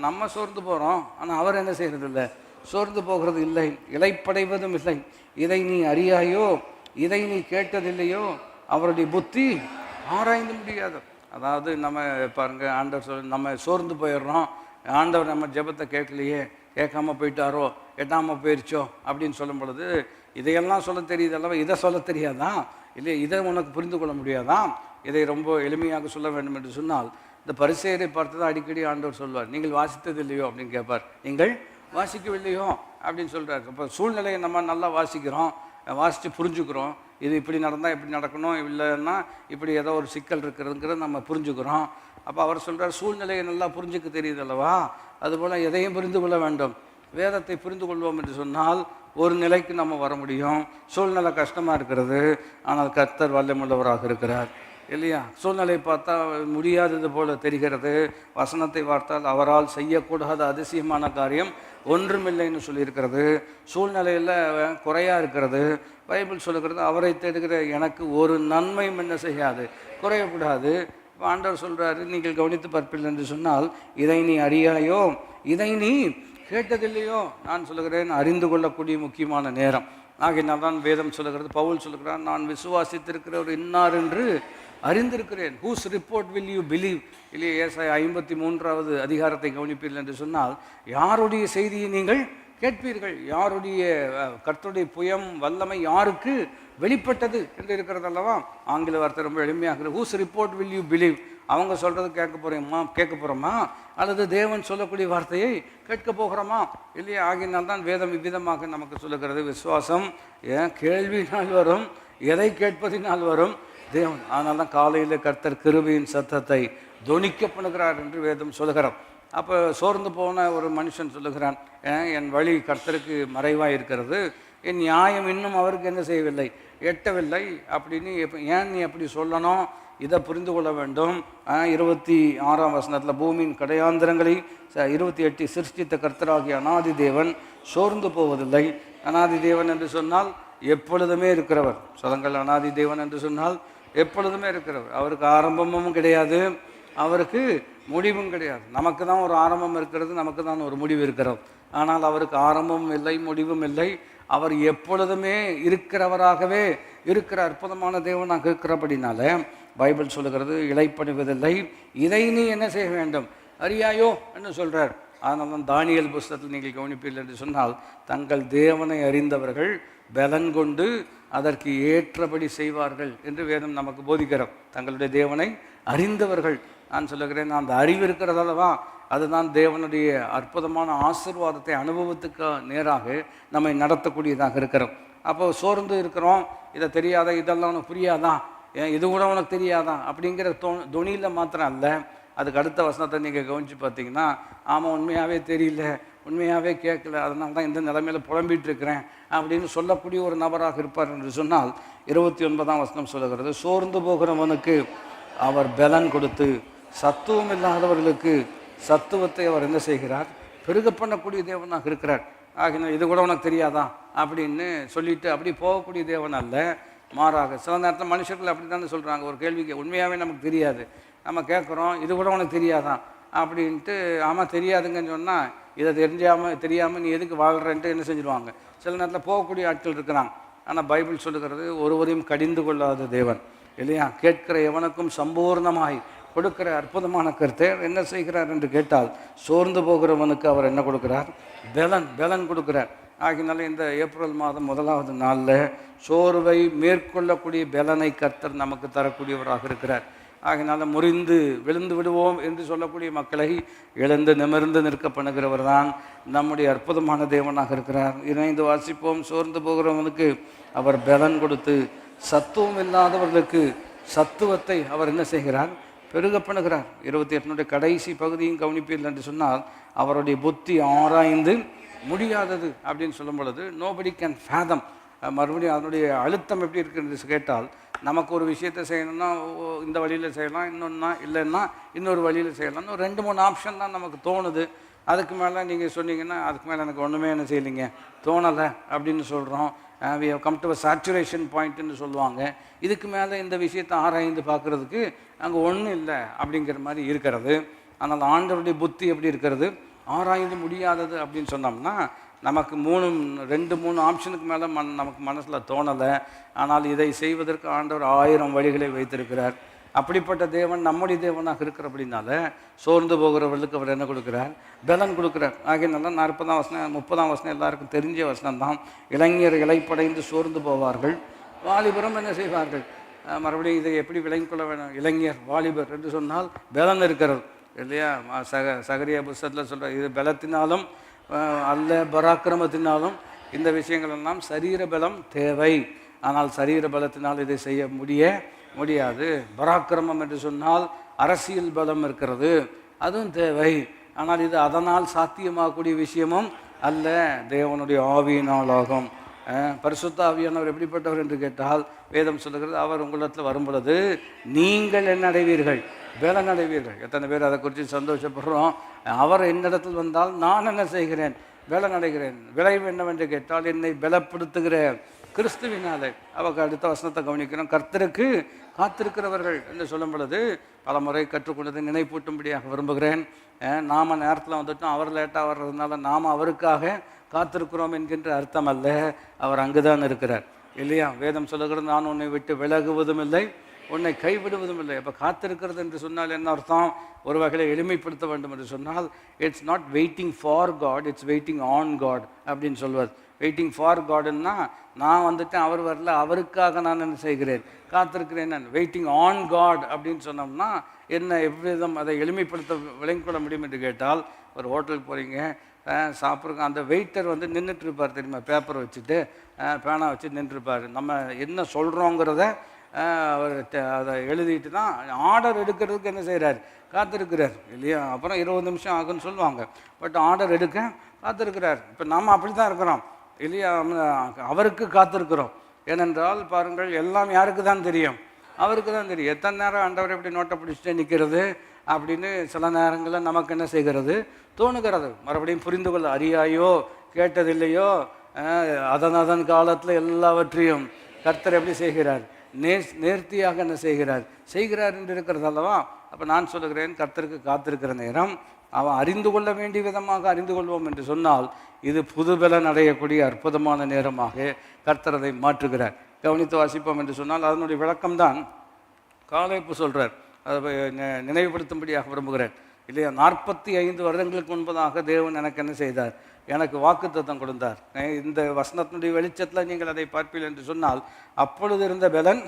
நம்ம சோர்ந்து போகிறோம், ஆனால் அவர் என்ன செய்கிறது இல்லை, சோர்ந்து போகிறது இல்லை, இளைப்படைவதும் இல்லை. இதை நீ அறியாயோ, இதை நீ கேட்டதில்லையோ, அவருடைய புத்தி ஆராய்ந்து முடியாது. அதாவது நம்ம பாருங்கள், ஆண்டவர் நம்ம சோர்ந்து போயிடுறோம், ஆண்டவர் நம்ம ஜெபத்தை கேட்கலையே, கேட்காம போயிட்டாரோ, எட்டாமல் போயிடுச்சோ அப்படின்னு சொல்லும் பொழுது இதையெல்லாம் சொல்ல தெரியுது அல்லவா, இதை சொல்ல தெரியாதான் இல்லையா, இதை உனக்கு புரிந்து கொள்ள முடியாதான், இதை ரொம்ப எளிமையாக சொல்ல வேண்டும் என்று சொன்னால், இந்த பரிசேயரை பார்த்து தான் அடிக்கடி ஆண்டவர் சொல்வார், நீங்கள் வாசித்தது இல்லையோ அப்படின்னு கேட்பார், நீங்கள் வாசிக்கவில்லையோ அப்படின்னு சொல்கிறார். இப்போ சூழ்நிலையை நம்ம நல்லா வாசிக்கிறோம், வாசித்து புரிஞ்சுக்கிறோம், இது இப்படி நடந்தால் இப்படி நடக்கணும், இல்லைன்னா இப்படி ஏதோ ஒரு சிக்கல் இருக்கிறதுங்கிறத நம்ம புரிஞ்சுக்கிறோம். அப்போ அவர் சொல்கிறார், சூழ்நிலையை நல்லா புரிஞ்சுக்க தெரியுது அல்லவா, அதுபோல் எதையும் புரிந்து கொள்ள வேண்டும். வேதத்தை புரிந்து கொள்வோம் என்று சொன்னால் ஒரு நிலைக்கு நம்ம வர முடியும். சூழ்நிலை கஷ்டமாக இருக்கிறது, ஆனால் கர்த்தர் வல்லமுள்ளவராக இருக்கிறார் இல்லையா. சூழ்நிலை பார்த்தா முடியாதது போல தெரிகிறது, வசனத்தை பார்த்தால் அவரால் செய்யக்கூடாத அதிசயமான காரியம் ஒன்றுமில்லைன்னு சொல்லியிருக்கிறது. சூழ்நிலையில் குறையாக இருக்கிறது, பைபிள் சொல்லுகிறது, அவரை தேடுகிற எனக்கு ஒரு நன்மையும் என்ன செய்யாது, குறையக்கூடாது. இப்போ ஆண்டவர் சொல்கிறாரு, நீங்கள் கவனித்து பார்ப்பீர்கள் என்று சொன்னால், இதை நீ அறியாயோ, இதை நீ கேட்டதில்லையோ, நான் சொல்லுகிறேன் அறிந்து கொள்ளக்கூடிய முக்கியமான நேரம். ஆகையினால் தான் வேதம் சொல்லுகிறது, பவுல் சொல்லுகிறான், நான் விசுவாசித்திருக்கிறவர் இன்னார் என்று அறிந்திருக்கிறேன். Whose report will you believe இல்லையே. ஏசாயா 53வது அதிகாரத்தை கவனிப்பீர்கள் என்று சொன்னால், யாருடைய செய்தியை நீங்கள் கேட்பீர்கள், யாருடைய கர்த்தருடைய புயம் வல்லமை யாருக்கு வெளிப்பட்டது என்று இருக்கிறது அல்லவா. ஆங்கில வார்த்தை ரொம்ப எளிமையாக, whose report will you believe, அவங்க சொல்கிறது கேட்க போகிறோமா அல்லது தேவன் சொல்லக்கூடிய வார்த்தையை கேட்க போகிறோமா இல்லையா. ஆகினால்தான் வேதம் இவ்விதமாக நமக்கு சொல்லுகிறது, விசுவாசம் கேள்வியினால் வரும், எதை கேட்பதினால் வரும், தேவன். அதனால தான் காலையில் கர்த்தர் கிருபையின் சத்தத்தை தொனிக்க பண்ணுகிறார் என்று வேதம் சொல்லுகிறோம். அப்போ சோர்ந்து போன ஒரு மனுஷன் சொல்லுகிறான், என் வழி கர்த்தருக்கு மறைவாக இருக்கிறது, என் நியாயம் இன்னும் அவருக்கு என்ன செய்யவில்லை, எட்டவில்லை அப்படின்னு. ஏன் நீ அப்படி சொல்லணும், இதை புரிந்து கொள்ள வேண்டும். 26ஆம் வசனத்தில், பூமியின் கடையாந்திரங்களை 28 சிருஷ்டித்த கர்த்தராகிய அநாதி தேவன் சோர்ந்து போவதில்லை. அநாதி தேவன் என்று சொன்னால் எப்பொழுதுமே இருக்கிறவர். சொல்லுங்கள், அநாதி தேவன் என்று சொன்னால் எப்பொழுதுமே இருக்கிறவர். அவருக்கு ஆரம்பமும் கிடையாது, அவருக்கு முடிவும் கிடையாது. நமக்கு தான் ஒரு ஆரம்பம் இருக்கிறது, நமக்கு தான் ஒரு முடிவு இருக்கிறது. ஆனால் அவருக்கு ஆரம்பமும் இல்லை, முடிவும் இல்லை. அவர் எப்பொழுதுமே இருக்கிறவராகவே இருக்கிற அற்புதமான தேவனாக இருக்கிறபடினால பைபிள் சொல்லுகிறது, இளைப்பணிவதில்லை, இதை நீ என்ன செய்ய வேண்டும், அறியாயோ என்று சொல்கிறார். அதனால தான் தானியேல் புஸ்தகத்தில் நீங்கள் கவனிப்பீர்கள் என்று சொன்னால், தங்கள் தேவனை அறிந்தவர்கள் பலன் கொண்டு அதற்கு ஏற்றபடி செய்வார்கள் என்று வேதம் நமக்கு போதிக்கிறோம். தங்களுடைய தேவனை அறிந்தவர்கள். நான் சொல்லுகிறேன், அந்த அறிவு இருக்கிறதாலவா அதுதான் தேவனுடைய அற்புதமான ஆசீர்வாதத்தை அனுபவத்துக்கு நேராக நம்மை நடத்தக்கூடியதாக இருக்கிறோம். அப்போ சோர்ந்து இருக்கிறோம், இதை தெரியாத, இதெல்லாம் உனக்கு புரியாதான், இது கூட உனக்கு தெரியாதான் அப்படிங்கிற தொனியில் மாத்திரம் அல்ல. அதுக்கு அடுத்த வசனத்தை நீங்கள் கவனித்து பார்த்தீங்கன்னா, ஆமாம் உண்மையாகவே தெரியல, உண்மையாகவே கேட்கல, அதனால தான் இந்த நிலைமையில் புலம்பிகிட்டு இருக்கிறேன் அப்படின்னு சொல்லக்கூடிய ஒரு நபராக இருப்பார் என்று சொன்னால் 29ஆம் வசனம் சொல்லுகிறது, சோர்ந்து போகிறவனுக்கு அவர் பலன் கொடுத்து சத்துவம் இல்லாதவர்களுக்கு சத்துவத்தை அவர் என்ன செய்கிறார், பெருக பண்ணக்கூடிய தேவனாக இருக்கிறார். ஆகினா இது கூட உனக்கு தெரியாதா அப்படின்னு சொல்லிட்டு அப்படி போகக்கூடிய தேவன் அல்ல. மாறாக சில நேரத்தில் மனுஷர்கள் அப்படி தானே சொல்கிறாங்க. ஒரு கேள்விக்கு உண்மையாகவே நமக்கு தெரியாது, நம்ம கேட்குறோம், இது கூட உனக்கு தெரியாதான் அப்படின்ட்டு. ஆமாம் தெரியாதுங்கன்னு சொன்னால் இதை தெரியாமல் நீ எதுக்கு வாழ்கிறன்ட்டு என்ன செஞ்சுருவாங்க. சில நேரத்தில் போகக்கூடிய ஆட்கள் இருக்கிறாங்க. ஆனால் பைபிள் சொல்லுகிறது, ஒருவரையும் கடிந்து கொள்ளாத தேவன் இல்லையா, கேட்கிற எவனுக்கும் சம்பூர்ணமாய் கொடுக்கிற அற்புதமான கருத்தை என்ன செய்கிறார் என்று கேட்டால், சோர்ந்து போகிறவனுக்கு அவர் என்ன கொடுக்கிறார், பலன் கொடுக்கிறார். ஆகினால இந்த ஏப்ரல் மாதம் 1வது நாளில் சோர்வை மேற்கொள்ளக்கூடிய பலனை கர்த்தர் நமக்கு தரக்கூடியவராக இருக்கிறார். ஆகினால முறிந்து விழுந்து விடுவோம் என்று சொல்லக்கூடிய மக்களை எழுந்து நிமிர்ந்து நிற்க பண்ணுகிறவர் தான் நம்முடைய அற்புதமான தேவனாக இருக்கிறார். இணைந்து வாசிப்போம். சோர்ந்து போகிறவனுக்கு அவர் பலன் கொடுத்து சத்துவம் இல்லாதவர்களுக்கு சத்துவத்தை அவர் என்ன செய்கிறார், பெருக பண்ணுகிறார். 28 கடைசி பகுதியும் கவனிப்பீர்கள் என்று சொன்னால், அவருடைய புத்தி ஆராய்ந்து முடியாதது அப்படின்னு சொல்லும் பொழுது நோபடி கேன் ஃபேதம். மறுபடியும் அதனுடைய அழுத்தம் எப்படி இருக்குன்னு கேட்டால், நமக்கு ஒரு விஷயத்தை செய்யணும்னா இந்த வழியில் செய்யலாம், இன்னொன்னா இல்லைன்னா இன்னொரு வழியில் செய்யலாம், இன்னும் 2-3 ஆப்ஷன் தான் நமக்கு தோணுது. அதுக்கு மேலே நீங்கள் சொன்னீங்கன்னா அதுக்கு மேலே எனக்கு ஒன்றுமே என்ன செய்யலைங்க, தோணலை அப்படின்னு சொல்கிறோம். we have come to a saturation point ன்னு சொல்லுவாங்க. இதுக்கு மேலே இந்த விஷயத்தை ஆராய்ந்து பார்க்குறதுக்கு அங்கே ஒன்றும் இல்லை அப்படிங்கிற மாதிரி இருக்கிறது. ஆனால் ஆண்டவருடைய புத்தி எப்படி இருக்கிறது, ஆராய்ந்து முடியாதது அப்படின்னு சொன்னோம்னா, நமக்கு 2-3 ஆப்ஷனுக்கு மேலே நமக்கு மனசில் தோணலை. ஆனால் இதை செய்வதற்கு ஆண்டவர் 1000 வழிகளை வைத்திருக்கிறார். அப்படிப்பட்ட தேவன் நம்முடைய தேவனாக இருக்கிற அப்படின்னால சோர்ந்து போகிறவர்களுக்கு அவர் என்ன கொடுக்குறார், பலன் கொடுக்குறார். ஆகியனால 40ஆம் வசனம் 30ஆம் வசனம் எல்லாருக்கும் தெரிஞ்ச வசனம் தான். இளைஞர் இளைப்படைந்து சோர்ந்து போவார்கள், வாலிபரும் என்ன செய்வார்கள். மறுபடியும் இதை எப்படி விளங்கிக் கொள்ள வேணும், இளைஞர் வாலிபர் என்று சொன்னால் பலன் இருக்கிறது இல்லையா. சகரியா புஸ்தகத்தில் சொல்கிற, இது பலத்தினாலும் அல்ல பராக்கிரமத்தினாலும் இந்த விஷயங்கள் எல்லாம் சரீர பலம் தேவை. ஆனால் சரீர பலத்தினால் இதை செய்ய முடியாது. பராக்கிரமம் என்று சொன்னால் அரசியல் பலம் இருக்கிறது, அதுவும் தேவை. ஆனால் இது அதனால் சாத்தியமாகக்கூடிய விஷயமும் அல்ல, தேவனுடைய ஆவியினால் ஆகும். பரிசுத்த ஆவியானவர் எப்படிப்பட்டவர் என்று கேட்டால், வேதம் சொல்லுகிறது, அவர் உங்களிடத்தில் வரும் பொழுது நீங்கள் என்ன அடைவீர்கள், பலன் அடைவீர்கள். எத்தனை பேர் அதை குறித்து சந்தோஷப்படுறோம். அவர் என்னிடத்தில் வந்தால் நான் என்ன செய்கிறேன், பலன் அடைகிறேன். விளைவு என்னவென்று கேட்டால், என்னை பலப்படுத்துகிற கிறிஸ்துவினாலே. அவருக்கு அடுத்த வசனத்தை கவனிக்கணும். கர்த்தருக்கு காத்திருக்கிறவர்கள் என்று சொல்லும் பொழுது பல முறை கற்றுக்கொண்டதை நினைப்பூட்டும்படியாக விரும்புகிறேன். நாம் நேரத்தில் வந்துட்டோம், அவர் லேட்டாக வர்றதுனால நாம் அவருக்காக காத்திருக்கிறோம் என்கின்ற அர்த்தம் அல்ல. அவர் அங்குதான் இருக்கிறார் இல்லையா. வேதம் சொல்லுகிறது, நான் உன்னை விட்டு விலகுவதும் இல்லை, உன்னை கைவிடுவதும் இல்லை. அப்போ காத்திருக்கிறது என்று சொன்னால் என்ன அர்த்தம், ஒரு வகையில் எளிமைப்படுத்த வேண்டும் என்று சொன்னால், it's not waiting for God, it's waiting on God அப்படின்னு சொல்வது. வெயிட்டிங் ஃபார் காடுன்னா, நான் வந்துட்டேன், அவர் வரல, அவருக்காக நான் என்ன செய்கிறேன், காத்திருக்கிறேன். நான் வெயிட்டிங் ஆன் காட் அப்படின்னு சொன்னோம்னா என்ன, எவ்விதம் அதை எளிமைப்படுத்த விளங்கிக்கொள்ள முடியும் என்று கேட்டால், ஒரு ஹோட்டலுக்கு போகிறீங்க, சாப்பிட்றங்க, அந்த வெயிட்டர் வந்து நின்றுட்டு இருப்பார் தெரியுமா, பேப்பரை வச்சுட்டு பேனா வச்சு நின்றுருப்பார். நம்ம என்ன சொல்கிறோங்கிறத அவர் அதை எழுதிட்டு தான் ஆர்டர் எடுக்கிறதுக்கு என்ன செய்கிறார், காத்திருக்கிறார் இல்லையா. அப்புறம் 20 நிமிஷம் ஆகுன்னு சொல்லுவாங்க, பட் ஆர்டர் எடுக்க காத்திருக்கிறார். இப்போ நாம் அப்படி தான் இருக்கிறோம் இல்லையா, அவருக்கு காத்திருக்கிறோம். ஏனென்றால் பாருங்கள், எல்லாம் யாருக்கு தான் தெரியும், அவருக்கு தான் தெரியும். எத்தனை நேரம் ஆண்டவர் எப்படி நோட்டை பிடிச்சிட்டே நிற்கிறது அப்படின்னு சில நேரங்களில் நமக்கு என்ன செய்கிறது, தோணுகிறது. மறுபடியும் புரிந்து கொள்ள அறியாயோ கேட்டதில்லையோ, அதன் காலத்தில் எல்லாவற்றையும் கர்த்தர் எப்படி செய்கிறார், நேர்த்தியாக என்ன செய்கிறார் என்று இருக்கிறது அல்லவா. அப்போ நான் சொல்லுகிறேன், கர்த்தருக்கு காத்திருக்கிற நேரம் அவன் அறிந்து கொள்ள வேண்டிய விதமாக அறிந்து கொள்வோம் என்று சொன்னால், இது புதுபலன் அடையக்கூடிய அற்புதமான நேரமாக கர்த்தர் அதை மாற்றுகிறார். கவனித்து வாசிப்போம் என்று சொன்னால், அதனுடைய விளக்கம்தான் காலேப்பு சொல்கிறார். அதை நினைவுபடுத்தும்படியாக விரும்புகிறேன் இல்லையா. 45 வருடங்களுக்கு முன்பதாக தேவன் எனக்கு என்ன செய்தார், எனக்கு வாக்குத்தத்தம் கொடுத்தார். இந்த வசனத்தினுடைய வெளிச்சத்தில் நீங்கள் அதை பார்ப்பீர்கள் என்று சொன்னால், அப்பொழுது இருந்த பலன்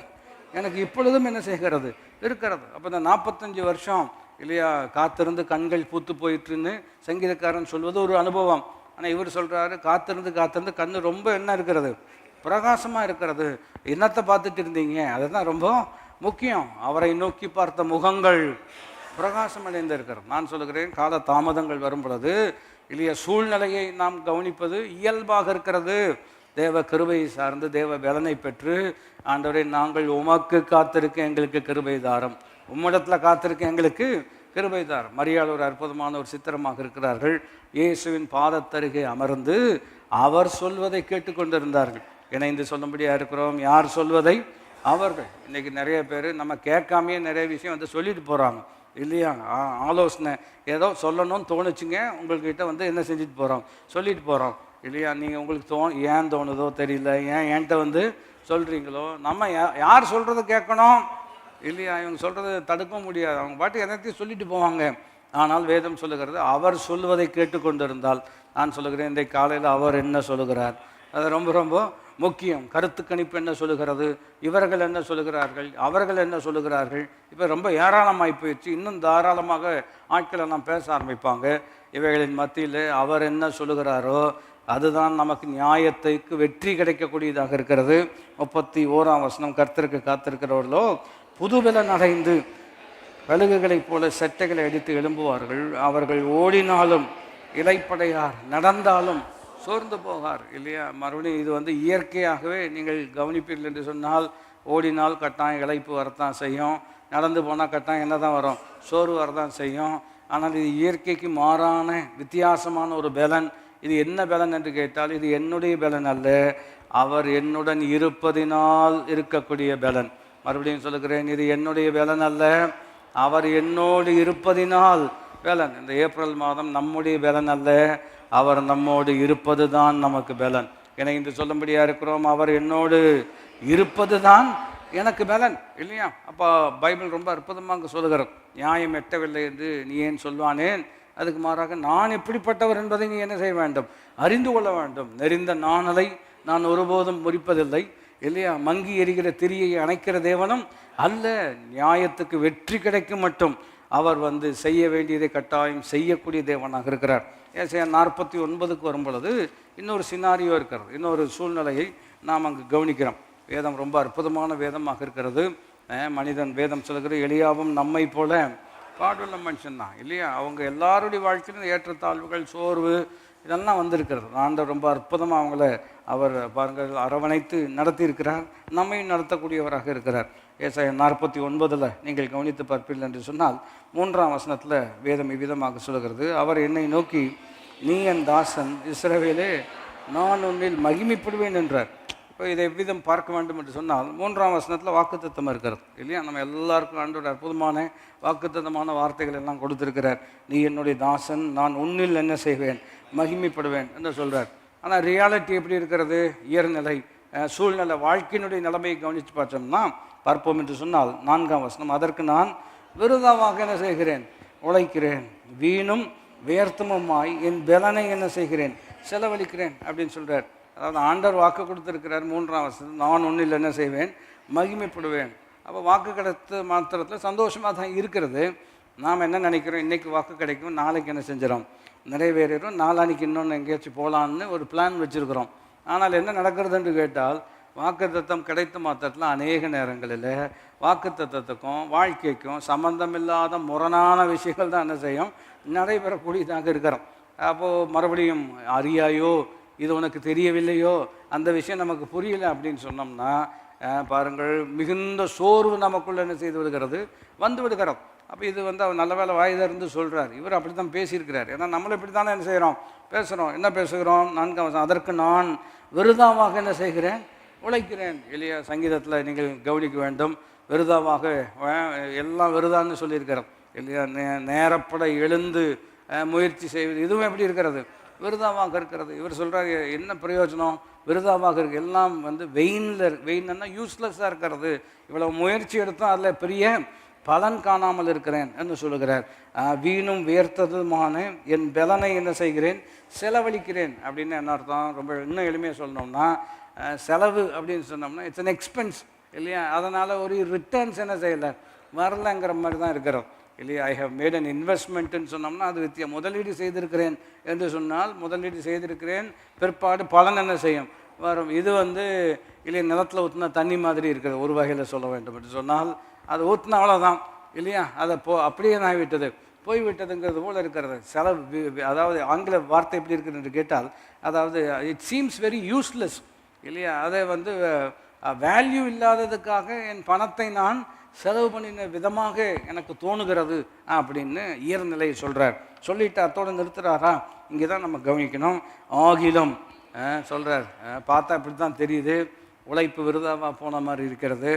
எனக்கு இப்பொழுதும் என்ன செய்கிறது இருக்கிறது. அப்போ இந்த 45 வருஷம் இல்லையா காத்திருந்து கண்கள் பூத்து போயிட்டுன்னு சங்கீதக்காரன் சொல்வது ஒரு அனுபவம். ஆனால் இவர் சொல்கிறாரு, காத்திருந்து கண்ணு ரொம்ப என்ன இருக்கிறது, பிரகாசமாக இருக்கிறது. என்னத்தை பார்த்துட்டு இருந்தீங்க, அதுதான் ரொம்ப முக்கியம். அவரை நோக்கி பார்த்த முகங்கள் பிரகாசம் அடைந்து இருக்கிறது. நான் சொல்லுகிறேன், கால தாமதங்கள் வரும் பொழுது இல்லையா சூழ்நிலையை நாம் கவனிப்பது இயல்பாக இருக்கிறது. தேவ கிருபை சார்ந்து தேவ பலனை பெற்று, ஆண்டவரே நாங்கள் உமக்கு காத்திருக்க எங்களுக்கு கிருபை தாரம், உம்மிடத்தில் காத்திருக்க எங்களுக்கு கிருபை தாரம். மரியாள் ஒரு அற்புதமான ஒரு சித்திரமாக இருக்கிறார்கள். இயேசுவின் பாதத்தருகே அமர்ந்து அவர் சொல்வதை கேட்டுக்கொண்டிருந்தார்கள். இணைந்து சொல்லும்படியாக இருக்கிறோம். யார் சொல்வதை? அவர்கள். இன்றைக்கி நிறைய பேர் நம்ம கேட்காமையே நிறைய விஷயம் வந்து சொல்லிட்டு போகிறாங்க இல்லையா. ஆலோசனை ஏதோ சொல்லணும்னு தோணுச்சுங்க, உங்கள்கிட்ட வந்து என்ன செஞ்சுட்டு போகிறோம், சொல்லிட்டு போகிறோம் இல்லையா. நீங்கள் உங்களுக்கு ஏன் தோணுதோ தெரியல, ஏன் என்கிட்ட வந்து சொல்கிறீங்களோ. நம்ம யார் சொல்கிறத கேட்கணும் இல்லையா. இவங்க சொல்கிறத தடுக்க முடியாது, அவங்க பாட்டு எல்லாத்தையும் சொல்லிட்டு போவாங்க. ஆனால் வேதம் சொல்லுகிறது, அவர் சொல்வதை கேட்டுக்கொண்டிருந்தால், நான் சொல்லுகிறேன் இன்றைக்கு காலையில் அவர் என்ன சொல்லுகிறார், அது ரொம்ப ரொம்ப முக்கியம். கருத்து கணிப்பு என்ன சொல்லுகிறது, இவர்கள் என்ன சொல்லுகிறார்கள், அவர்கள் என்ன சொல்லுகிறார்கள். இப்போ ரொம்ப ஏராளமாகி போயிடுச்சு. இன்னும் தாராளமாக ஆட்களை நாம் பேச ஆரம்பிப்பாங்க. இவைகளின் மத்தியில் அவர் என்ன சொல்லுகிறாரோ அதுதான் நமக்கு நியாயத்துக்கு வெற்றி கிடைக்கக்கூடியதாக இருக்கிறது. 31ஆம் வசனம், கர்த்தருக்கு காத்திருக்கிறவர்களோ புதுபலன் அடைந்து கழுகுகளைப் போல செட்டைகளை அடித்து எழும்புவார்கள். அவர்கள் ஓடினாலும் இலைப்படையார், நடந்தாலும் சோர்ந்து போகார் இல்லையா. மறுபடியும் இது வந்து இயற்கையாகவே நீங்கள் கவனிப்பீர்கள் என்று சொன்னால், ஓடினால் கட்டாயம் இளைப்பு வரத்தான் செய்யும், நடந்து போனால் கட்டாயம் என்ன தான் வரும், சோர்வு வரதான் செய்யும். ஆனால் இது இயற்கைக்கு மாறான வித்தியாசமான ஒரு பலன். இது என்ன பலன் என்று கேட்டால், இது என்னுடைய பலன் அல்ல, அவர் என்னுடன் இருப்பதினால் இருக்கக்கூடிய பலன். மறுபடியும் சொல்லுகிறேன், இது என்னுடைய பலன் அல்ல, அவர் என்னோடு இருப்பதினால் பலன். இந்த ஏப்ரல் மாதம் நம்முடைய பலன் அல்ல, அவர் நம்மோடு இருப்பது தான் நமக்கு பலன். என இன்று சொல்லும்படியாக இருக்கிறோம், அவர் என்னோடு இருப்பது தான் எனக்கு பலன் இல்லையா. அப்போ பைபிள் ரொம்ப அற்புதமாக சொல்லுகிறோம். நியாயம் எட்டவில்லை என்று நீ ஏன் சொல்வானேன், அதுக்கு மாறாக நான் எப்படிப்பட்டவர் என்பதை நீ என்ன செய்ய வேண்டும், அறிந்து கொள்ள வேண்டும். நெறிந்த நாணலை நான் ஒருபோதும் முறிப்பதில்லை இல்லையா. மங்கி எரிகிற திரியை அணைக்கிற தேவனும் அல்ல. நியாயத்துக்கு வெற்றி கிடைக்கும் மட்டும் அவர் வந்து செய்ய வேண்டியதை கட்டாயம் செய்யக்கூடிய தேவனாக இருக்கிறார். ஏசாயா 49க்கு வரும் பொழுது இன்னொரு சினாரியோ இருக்கிறது, இன்னொரு சூழ்நிலையை நாம் அங்கு கவனிக்கிறோம். வேதம் ரொம்ப அற்புதமான வேதமாக இருக்கிறது. மனிதன் வேதம் சொல்கிற எலியாவும் நம்மை போல பாடுள்ள மனுஷன் தான் இல்லையா. அவங்க எல்லாருடைய வாழ்க்கையிலும் ஏற்றத்தாழ்வுகள், சோர்வு இதெல்லாம் வந்திருக்கிறது. ஆண்டவர் ரொம்ப அற்புதமாக அவங்கள அவர் பாருங்கள் அரவணைத்து நடத்தியிருக்கிறார், நம்மையும் நடத்தக்கூடியவராக இருக்கிறார். ஏசாயா 49 நீங்கள் கவனித்து பார்ப்பீர்கள் என்று சொன்னால் 3ஆம் வசனத்தில் வேதம் இவ்விதமாக சொல்கிறது, அவர் என்னை நோக்கி, நீ என் தாசன் இஸ்ரவேலே, நான் உன்னில் மகிமைப்படுவேன் என்றார். இப்போ இதை எவ்விதம் பார்க்க வேண்டும் என்று சொன்னால் 3ஆம் வசனத்தில் வாக்குத்தத்தம் இருக்கிறது இல்லையா. நம்ம எல்லாருக்கும் ஆண்டோட அற்புதமான வாக்குத்தத்தமான வார்த்தைகள் எல்லாம் கொடுத்துருக்கிறார். நீ என்னுடைய தாசன், நான் உன்னில் என்ன செய்வேன், மகிமைப்படுவேன் என்று சொல்கிறார். ஆனால் ரியாலிட்டி எப்படி இருக்கிறது, இயற்நிலை சூழ்நிலை வாழ்க்கையினுடைய நிலைமையை கவனித்து பார்த்தோம்னா பார்ப்போம் என்று சொன்னால் 4ஆம் வசனம், அதற்கு நான் விருதாவாக என்ன செய்கிறேன், உழைக்கிறேன், வீணும் வியர்த்தமுமாய் என் பலனை என்ன செய்கிறேன், செலவழிக்கிறேன் அப்படின்னு சொல்கிறார். அதாவது ஆண்டவர் வாக்கு கொடுத்துருக்கிறார். 3ஆம் வசனம், நான் ஒன்றில் என்ன செய்வேன், மகிமைப்படுவேன். அப்போ வாக்கு கிடைத்த மாத்திரத்தில் சந்தோஷமாக தான் இருக்கிறது. நாம் என்ன நினைக்கிறோம், இன்றைக்கி வாக்கு கிடைக்கும், நாளைக்கு என்ன செஞ்சிடும், நிறைவேறும், நாளானிக்கு இன்னொன்று எங்கேயாச்சும் போகலான்னு ஒரு பிளான் வச்சுருக்கிறோம். ஆனால் என்ன நடக்கிறதுன்னு கேட்டால், வாக்குத்தத்தம் கிடைத்த மாத்திரத்தில் அநேக நேரங்களில் வாக்குத்தத்தத்துக்கும் வாழ்க்கைக்கும் சம்பந்தமில்லாத முரணான விஷயங்கள் தான் என்ன செய்யும், நடைபெறக்கூடியதாக இருக்கிறோம். அப்போது மறுபடியும் அறியாயோ, இது உனக்கு தெரியவில்லையோ, அந்த விஷயம் நமக்கு புரியல அப்படின்னு சொன்னோம்னா பாருங்கள், மிகுந்த சோர்வு நமக்குள்ள என்ன செய்து விடுகிறது, வந்து விடுகிறோம். அப்போ இது வந்து அவர் நல்ல வேலை வாய்திருந்து சொல்கிறார். இவர் அப்படி தான் பேசியிருக்கிறார். ஏன்னா நம்மளை இப்படி தானே என்ன செய்கிறோம், பேசுகிறோம். என்ன பேசுகிறோம், 4ஆம் வசனம், அதற்கு நான் விருதாவாக என்ன செய்கிறேன், உழைக்கிறேன் இல்லையா. சங்கீதத்தில் நீங்கள் கவனிக்க வேண்டும், விருதாவாக எல்லாம் விருதான்னு சொல்லியிருக்கிறோம் இல்லையா. நேரப்பட எழுந்து முயற்சி செய்வது, இதுவும் எப்படி இருக்கிறது, விருதாவாக இருக்கிறது. இவர் சொல்கிறார், என்ன பிரயோஜனம், விருதாவாக இருக்குது, எல்லாம் வந்து வெயின்னா யூஸ்லெஸ்ஸாக இருக்கிறது. இவ்வளோ முயற்சி எடுத்தால் அதில் பெரிய பலன் காணாமல் இருக்கிறேன் என்று சொல்லுகிறார். வீணும் வியர்த்ததுமான என் பலனை என்ன செய்கிறேன், செலவழிக்கிறேன் அப்படின்னு என்ன அர்த்தம்? ரொம்ப இன்னும் எளிமையாக சொல்லணும்னா, செலவு அப்படின்னு சொன்னோம்னா இட்ஸ் அன் எக்ஸ்பென்ஸ் இல்லையா? அதனால் ஒரு ரிட்டர்ன்ஸ் என்ன செய்யலை, வரலங்கிற மாதிரி தான் இருக்கிறோம் இல்லையா? ஐ ஹவ் மேட் அன் இன்வெஸ்ட்மெண்ட்டுன்னு சொன்னோம்னா அது முதலீடு செய்திருக்கிறேன் என்று சொன்னால், முதலீடு செய்திருக்கிறேன், பிற்பாடு பலன் என்ன செய்யும், வரும். இது இல்லையா நிலத்தில் ஊற்றின தண்ணி மாதிரி இருக்கிறது ஒரு வகையில் சொல்ல வேண்டும் என்று சொன்னால். அது ஊற்றின அவ்வளோதான் இல்லையா, அதை அப்படியே நான் விட்டது போய்விட்டதுங்கிறது போல் இருக்கிறது செலவு. அதாவது ஆங்கில வார்த்தை எப்படி இருக்குது என்று கேட்டால், அதாவது இட் சீம்ஸ் வெரி யூஸ்லெஸ் இல்லையா? அதை வேல்யூ இல்லாததுக்காக என் பணத்தை நான் செலவு பண்ணின விதமாக எனக்கு தோணுகிறது அப்படின்னு ஈரநிலையை சொல்கிறார். சொல்லிட்டு அத்தோடு நிறுத்துகிறாரா? இங்கே தான் நம்ம கவனிக்கணும். ஆகிலும் சொல்கிறார், பார்த்தா இப்படி தான் தெரியுது, உழைப்பு விருதாவாக போன மாதிரி இருக்கிறது,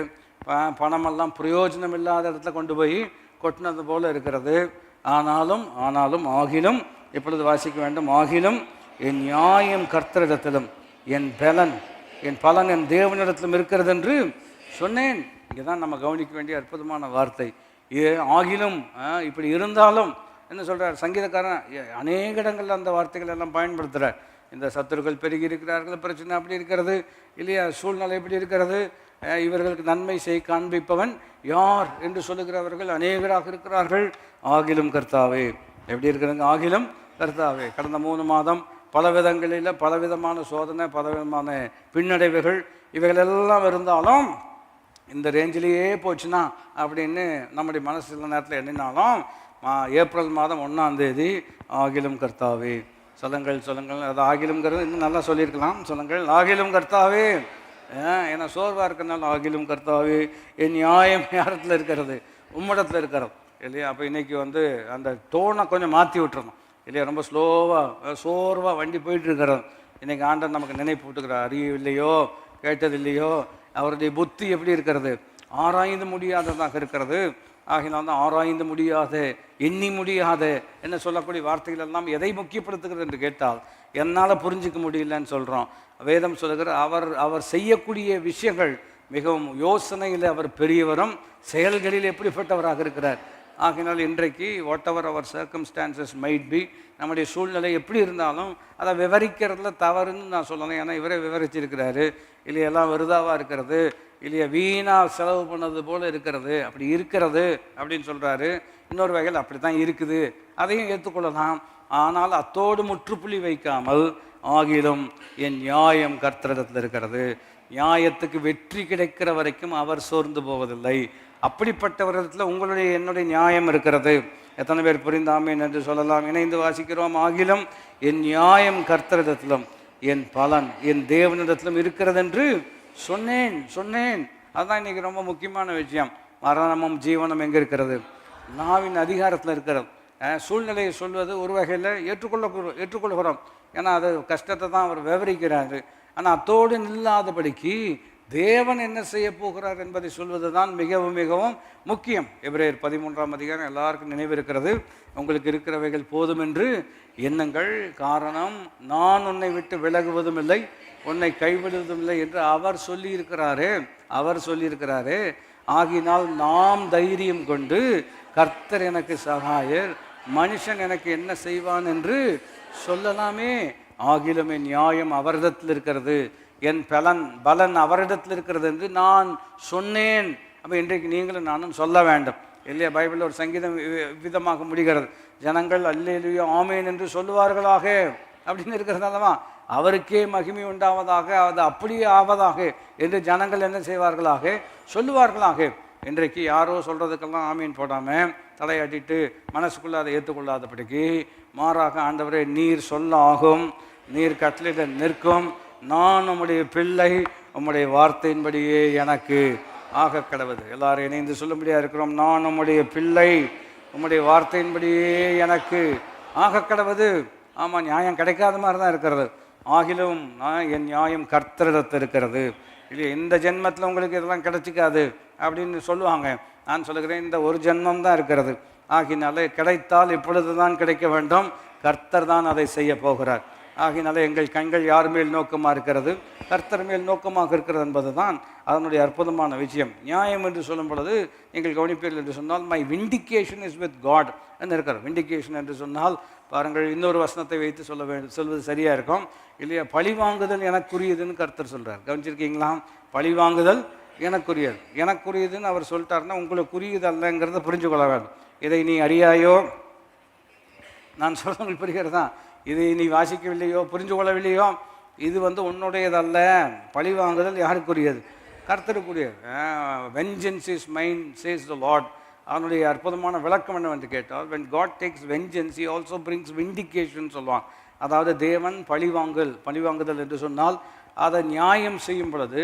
பணமெல்லாம் பிரயோஜனம் இல்லாத இடத்துல கொண்டு போய் கொட்டினது போல் இருக்கிறது. ஆனாலும் ஆகிலும் எப்பொழுது வாசிக்க வேண்டும், ஆகிலும் என் நியாயம் கர்த்தரிடத்திலும் என் பலன் என் தேவனிடத்திலும் இருக்கிறது என்று சொன்னேன். இங்கே தான் நம்ம கவனிக்க வேண்டிய அற்புதமான வார்த்தை. ஆகிலும் இப்படி இருந்தாலும் என்ன சொல்கிறார் சங்கீதக்காரன்? அநேக இடங்களில் அந்த வார்த்தைகள் எல்லாம் பயன்படுத்துகிறார். இந்த சத்துருக்கள் பெருகி இருக்கிறார்கள், பிரச்சனை அப்படி இருக்கிறது இல்லையா, சூழ்நிலை எப்படி இருக்கிறது, இவர்களுக்கு நன்மை செய் காண்பிப்பவன் யார் என்று சொல்லுகிறவர்கள் அநேகராக இருக்கிறார்கள். ஆகிலும் கர்த்தாவே எப்படி இருக்கிறாங்க? ஆகிலும் கர்த்தாவே. கடந்த 3 மாதம் பல விதங்களில் பலவிதமான சோதனை, பலவிதமான பின்னடைவுகள் இவைகளெல்லாம் இருந்தாலும் இந்த ரேஞ்சிலேயே போச்சுன்னா அப்படின்னு நம்முடைய மனசு சில நேரத்தில் எண்ணினாலும், ஏப்ரல் மாதம் 1ஆம் தேதி ஆகிலும் கர்த்தாவே சொல்லுங்கள். அது ஆகிலும்ங்கிறது இன்னும் நல்லா சொல்லியிருக்கலாம். சொல்லுங்கள், ஆகிலும் கர்த்தாவே. ஏன்னா சோர்வாக இருக்கிறனால ஆகிலும் கர்த்தாவே என் நியாயம் யாரத்தில் இருக்கிறது, உம்மிடத்தில் இருக்கிறது இல்லையா? அப்போ இன்றைக்கி அந்த டோனை கொஞ்சம் மாற்றி விட்டுறணும் இல்லையா? ரொம்ப சோர்வாக வண்டி போயிட்டுருக்கிறோம். இன்றைக்கி ஆண்டர் நமக்கு நினைப்பு விட்டுக்கிறார். அறியவில்லையோ, கேட்டதில்லையோ, அவருடைய புத்தி எப்படி இருக்கிறது, ஆராய்ந்து முடியாததாக இருக்கிறது. ஆகினால் தான் ஆராய்ந்து முடியாத, எண்ணி முடியாத என்ன சொல்லக்கூடிய வார்த்தைகள் எல்லாம் எதை முக்கியப்படுத்துகிறது என்று கேட்டால், என்னால் புரிஞ்சிக்க முடியலன்னு சொல்கிறோம். வேதம் சொல்லுகிற அவர் செய்யக்கூடிய விஷயங்கள் மிகவும் யோசனையில் அவர் பெரியவரும், செயல்களில் எப்படிப்பட்டவராக இருக்கிறார். ஆகினால் இன்றைக்கு whatever our circumstances might be, நம்முடைய சூழ்நிலை எப்படி இருந்தாலும் அதை விவரிக்கிறதுல தவறுன்னு நான் சொல்லணும். ஏன்னா இவரே விவரிச்சிருக்கிறாரு இல்லையா, எல்லாம் விருதாவாக இருக்கிறது இல்லையா, வீணாக செலவு பண்ணது போல் இருக்கிறது, அப்படி இருக்கிறது அப்படின்னு சொல்கிறாரு. இன்னொரு வகையில் அப்படி தான் இருக்குது, அதையும் ஏற்றுக்கொள்ளலாம். ஆனால் அத்தோடு முற்றுப்புள்ளி வைக்காமல், ஆகிலும் என் நியாயம் கர்த்தரிடத்தில் இருக்கிறது, நியாயத்துக்கு வெற்றி கிடைக்கிற வரைக்கும் அவர் சோர்ந்து போவதில்லை. அப்படிப்பட்டவரிடத்தில் என்னுடைய நியாயம் இருக்கிறது. எத்தனை பேர் புரிந்தாமேன் என்று சொல்லலாம். இணைந்து வாசிக்கிறோம். ஆகிலும் என் நியாயம் கர்த்தரிடத்திலும் என் பலன் என் தேவனிடத்திலும் இருக்கிறது என்று சொன்னேன். அதுதான் இன்றைக்கி ரொம்ப முக்கியமான விஷயம். மரணமும் ஜீவனம் எங்கே இருக்கிறது? நாவின் அதிகாரத்தில் இருக்கிறது. சூழ்நிலையை சொல்வது ஒரு வகையில் ஏற்றுக்கொள்கிறோம். ஏன்னா அது கஷ்டத்தை தான் அவர் விவரிக்கிறாரு. ஆனால் அத்தோடு நில்லாதபடிக்கு தேவன் என்ன செய்ய போகிறார் என்பதை சொல்வது தான் மிகவும் மிகவும் முக்கியம். எபிரேயர் 13ஆம் அதிகாரம் எல்லாருக்கும் நினைவிருக்கிறது. உங்களுக்கு இருக்கிறவைகள் போதும் என்று எண்ணுங்கள், காரணம் நான் உன்னை விட்டு விலகுவதும் இல்லை, உன்னை கைவிடுவதும் இல்லை என்று அவர் சொல்லியிருக்கிறாரே. ஆகினால் நாம் தைரியம் கொண்டு, கர்த்தர் எனக்கு சகாயர், மனுஷன் எனக்கு என்ன செய்வான் என்று சொல்லலாமே. ஆகிலும் என் நியாயம் அவரிடத்தில் இருக்கிறது, என் பலன் அவரிடத்தில் இருக்கிறது என்று நான் சொன்னேன். அப்போ இன்றைக்கு நீங்களும் நானும் சொல்ல வேண்டும் இல்லையா? பைபிளில் ஒரு சங்கீதம் விதமாக முடிகிறது. ஜனங்கள் அல்லேலூயா ஆமேன் என்று சொல்லுவார்களாக அப்படின்னு இருக்கிறதாலவா, அவருக்கே மகிமை உண்டாவதாக, அது அப்படியே ஆவதாக என்று ஜனங்கள் என்ன செய்வார்களாக, சொல்லுவார்களாக. இன்றைக்கு யாரோ சொல்கிறதுக்கெல்லாம் ஆமீன் போடாமல் தலையாட்டிட்டு மனசுக்குள்ளே அதை ஏற்றுக்கொள்ளாதபடிக்கு, மாறாக ஆண்டவரே நீர் சொல்ல ஆகும், நீர் கட்டளையிட நிற்கும், நான் உம்முடைய பிள்ளை, உம்முடைய வார்த்தையின்படியே எனக்கு ஆக கடவுது. எல்லாரும் இணைந்து சொல்லும்படியாக இருக்கிறோம். நான் உம்முடைய பிள்ளை, உம்முடைய வார்த்தையின்படியே எனக்கு ஆக கடவுது. ஆமாம், நியாயம் கிடைக்காத மாதிரி தான் இருக்கிறது. ஆகிலும் என் நியாயம் கர்த்தரிடத்தில் இருக்கிறது இல்லையா? இந்த ஜென்மத்தில் உங்களுக்கு இதெல்லாம் கிடைச்சிக்காது அப்படின்னு சொல்லுவாங்க. நான் சொல்லுகிறேன், இந்த ஒரு ஜென்மம் தான் இருக்கிறது. ஆகினாலே கிடைத்தால் இப்பொழுது தான் கிடைக்க வேண்டும். கர்த்தர் தான் அதை செய்ய போகிறார். ஆகையினால எங்கள் கண்கள் யார் மேல் நோக்கமாக இருக்கிறது? கர்த்தர் மேல் நோக்கமாக இருக்கிறது என்பது தான் அதனுடைய அற்புதமான விஷயம். நியாயம் என்று சொல்லும் பொழுது நீங்கள் கவனிப்பீர்கள் என்று சொன்னால், my vindication is with God என்று இருக்கிறார். விண்டிகேஷன் என்று சொன்னால் பாருங்கள், இன்னொரு வசனத்தை வைத்து சொல்வது சரியாக இருக்கும் இல்லையா? பழி வாங்குதல் எனக்குரியதுன்னு கர்த்தர் சொல்கிறார். கவனிச்சிருக்கீங்களா? பழி வாங்குதல் எனக்குரியது. எனக்குரியதுன்னு அவர் சொல்லிட்டாருன்னா உங்களுக்குரியது அல்லங்கிறத புரிஞ்சு கொள்ள வேண்டும். இதை நீ அறியாயோ, நான் சொல்றது புரிகிறதா? இதை நீ வாசிக்கவில்லையோ, புரிஞ்சு கொள்ளவில்லையோ, இது உன்னுடையதல்ல. பழி வாங்குதல் யாருக்குரியது? கர்த்தருக்குரியது. Vengeance is mine says the Lord. அவனுடைய அற்புதமான விளக்கம் என்னவென்று கேட்டால், when God takes vengeance he also brings vindication சொல்லுவான். அதாவது தேவன் பழிவாங்குதல் என்று சொன்னால் அதை நியாயம் செய்யும் பொழுது